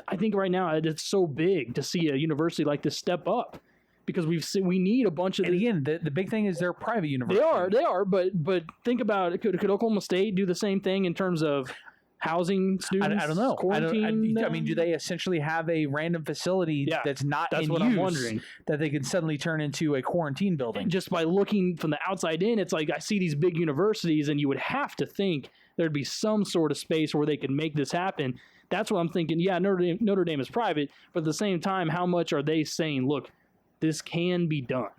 I think right now it's so big to see a university like this step up. Because we need a bunch of. And again, the big thing is they're private universities. They are. But think about it. Could Oklahoma State do the same thing in terms of housing students? I don't know. Quarantine. I mean, do they essentially have a random facility that's not in what use I'm wondering. That they can suddenly turn into a quarantine building? Just by looking from the outside in, it's like I see these big universities, and you would have to think there'd be some sort of space where they could make this happen. That's what I'm thinking. Yeah, Notre Dame is private, but at the same time, how much are they saying? Look. This can be done.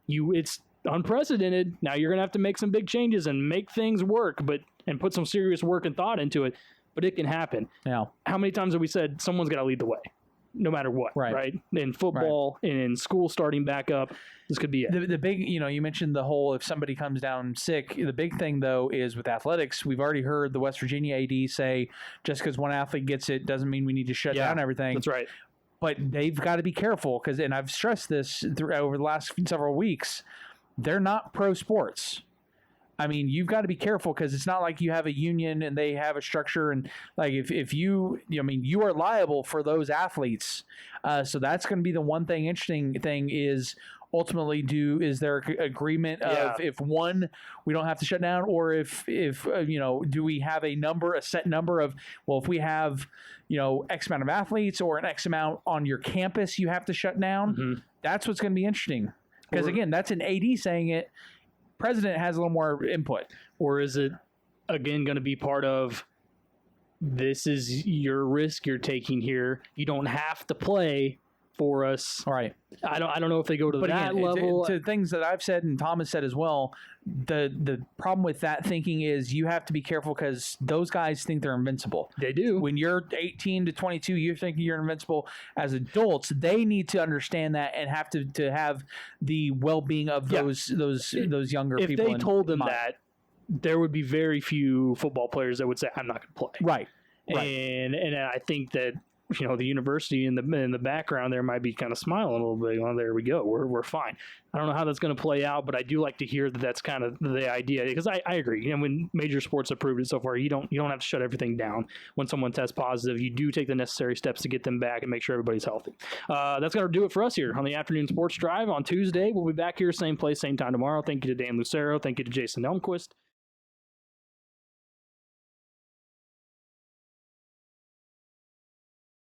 It's unprecedented. Now you're going to have to make some big changes and make things work, and put some serious work and thought into it. But it can happen. Now, how many times have we said someone's got to lead the way, no matter what? Right. In football, in school starting back up, this could be it. The big, you mentioned the whole if somebody comes down sick. The big thing though is with athletics. We've already heard the West Virginia AD say just because one athlete gets it doesn't mean we need to shut down everything. That's right. But they've got to be careful because, and I've stressed this over the last several weeks, they're not pro sports. I mean, you've got to be careful because it's not like you have a union and they have a structure. And like if you are liable for those athletes. So that's going to be the one interesting thing is ultimately is there agreement of if one, we don't have to shut down, or if do we have a set number of, well, if we have, X amount of athletes or an X amount on your campus, you have to shut down. Mm-hmm. That's what's going to be interesting. Because again, that's an AD saying it. President has a little more input. Or is it, again, going to be part of, this is your risk you're taking here. You don't have to play for us. All right. I don't know if they go to that level. To things that I've said and Tom has said as well, the problem with that thinking is you have to be careful because those guys think they're invincible. They do. When you're 18 to 22, you're thinking you're invincible. As adults, they need to understand that and have to have the well-being of those younger people. If they told them that, there would be very few football players that would say, I'm not going to play. Right. And I think that the university in the background there might be kind of smiling a little bit. Oh, there we go. We're fine. I don't know how that's going to play out, but I do like to hear that that's kind of the idea because I agree. When major sports have proved it so far, you don't have to shut everything down. When someone tests positive, you do take the necessary steps to get them back and make sure everybody's healthy. That's going to do it for us here on the Afternoon Sports Drive on Tuesday. We'll be back here, same place, same time tomorrow. Thank you to Dan Lucero. Thank you to Jason Elmquist.